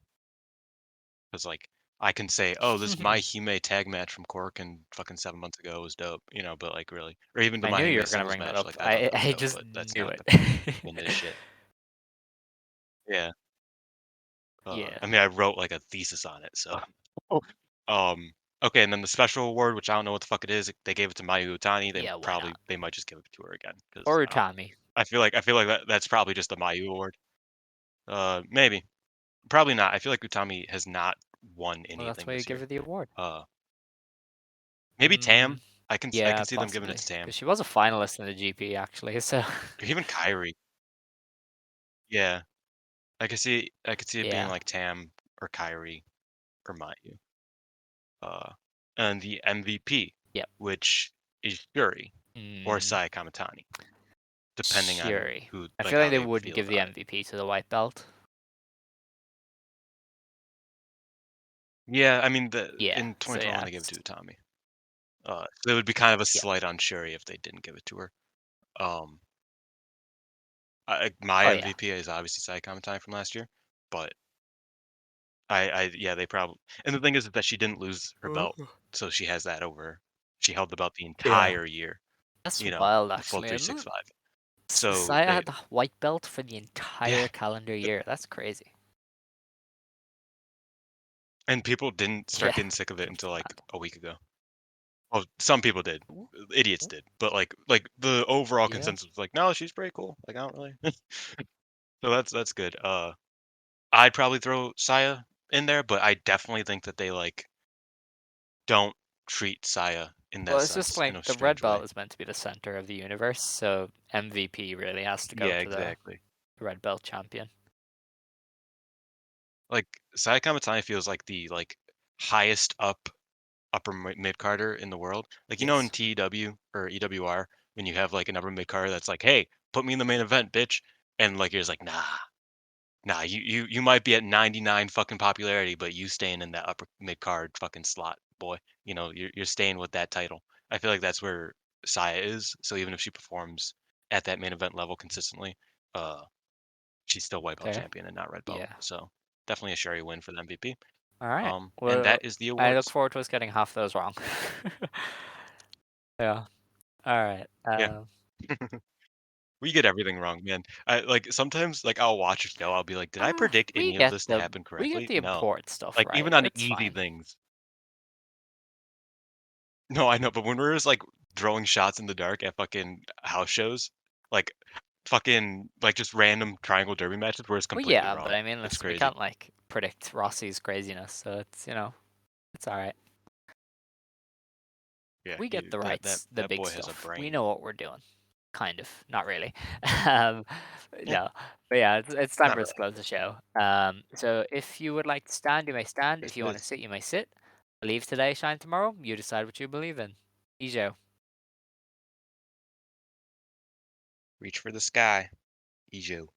because like I can say, oh, this My Hime tag match from Corkin fucking 7 months ago was dope, but like really, or even the I My knew you Hime were gonna singles bring that match, up. like I thought that was I dope, just but that's knew not it. the mid shit. Yeah. Yeah. I mean, I wrote like a thesis on it, so. Um. Okay, and then the special award, which I don't know what the fuck it is, they gave it to Mayu Utani. Yeah, why not? They might just give it to her again because Or I don't know. Utami. I feel like that's probably just the Mayu award. Maybe. Probably not. I feel like Utami has not won Well, that's anything why you this give year. her the award. Uh, maybe Mm, Tam. I yeah, can see them giving it possibly. to Tam. Because she was a finalist in the GP, actually, so Or even Kyrie. Yeah. I could see it being yeah. like Tam or Kyrie or Mayu. Uh, and the MVP, Yep. which is Shuri or Mm, Sai Kamatani, depending on Shuri. who I like feel how like they they would feel give the about it. MVP to the white belt. Yeah, I mean Yeah, in so yeah, 2021 they gave it it's to Utami. So it would be kind of a yeah. slight on Shuri if they didn't give it to her. Um, my Oh, yeah. MVP is obviously Sai Kamatani from last year, but yeah, they probably. And the thing is that she didn't lose her belt, so she has that over her. She held the belt the Yeah. entire year, That's wild, the full actually, isn't it? 365. So Saya they, had the white belt for the yeah, entire calendar year. That's crazy. and people didn't start Yeah, getting sick of it that's until like mad. a week ago. Well, some people did, Ooh, idiots ooh. did, but like the overall Yeah. consensus was like, no, she's pretty cool. Like I don't really. So that's good. I'd probably throw Saya in there, but I definitely think that they like don't treat Saya in Well, that it's just sense in like a the red strange belt way. is meant to be the center of the universe, so MVP really has to go Yeah, to the exactly. red belt champion. Like Saya Kamatani feels like the highest up mid carder in the world. Like in Yes. TEW or EWR when you have like an upper mid carder that's like, hey, put me in the main event, bitch, and like you're just like, nah, you might be at 99 fucking popularity, but you staying in that upper mid card fucking slot, boy. You're staying with that title. I feel like that's where Saya is. So even if she performs at that main event level consistently, uh, she's still white belt Fair. champion and not red belt. Yeah. So definitely a Sherry win for the MVP. All right. And Well, that is the I look awards. forward to us getting half those wrong. Yeah. All right. Yeah. We get everything wrong, man. I like sometimes like I'll watch a show, I'll be like, did I predict any of this to happen We get correctly? the No. important stuff Like right. even on It's easy fine. things. No, I know, but when we're just like throwing shots in the dark at fucking house shows, like fucking like just random triangle derby matches, we're just Well, completely yeah, but wrong. I mean, It's listen, we crazy. can't like predict Rossi's craziness, so it's it's all right. Yeah, We get the rights, the that big boy has a stuff. We brain. know what we're doing. Kind of, not really. um, Eh, no, but yeah, it's time not for us to really. close the show. So if you would like to stand, you may stand. Yes, If you it want to is. sit, you may sit. Believe today, shine tomorrow. You decide what you believe in. Ijo. Reach for the sky, Ijo.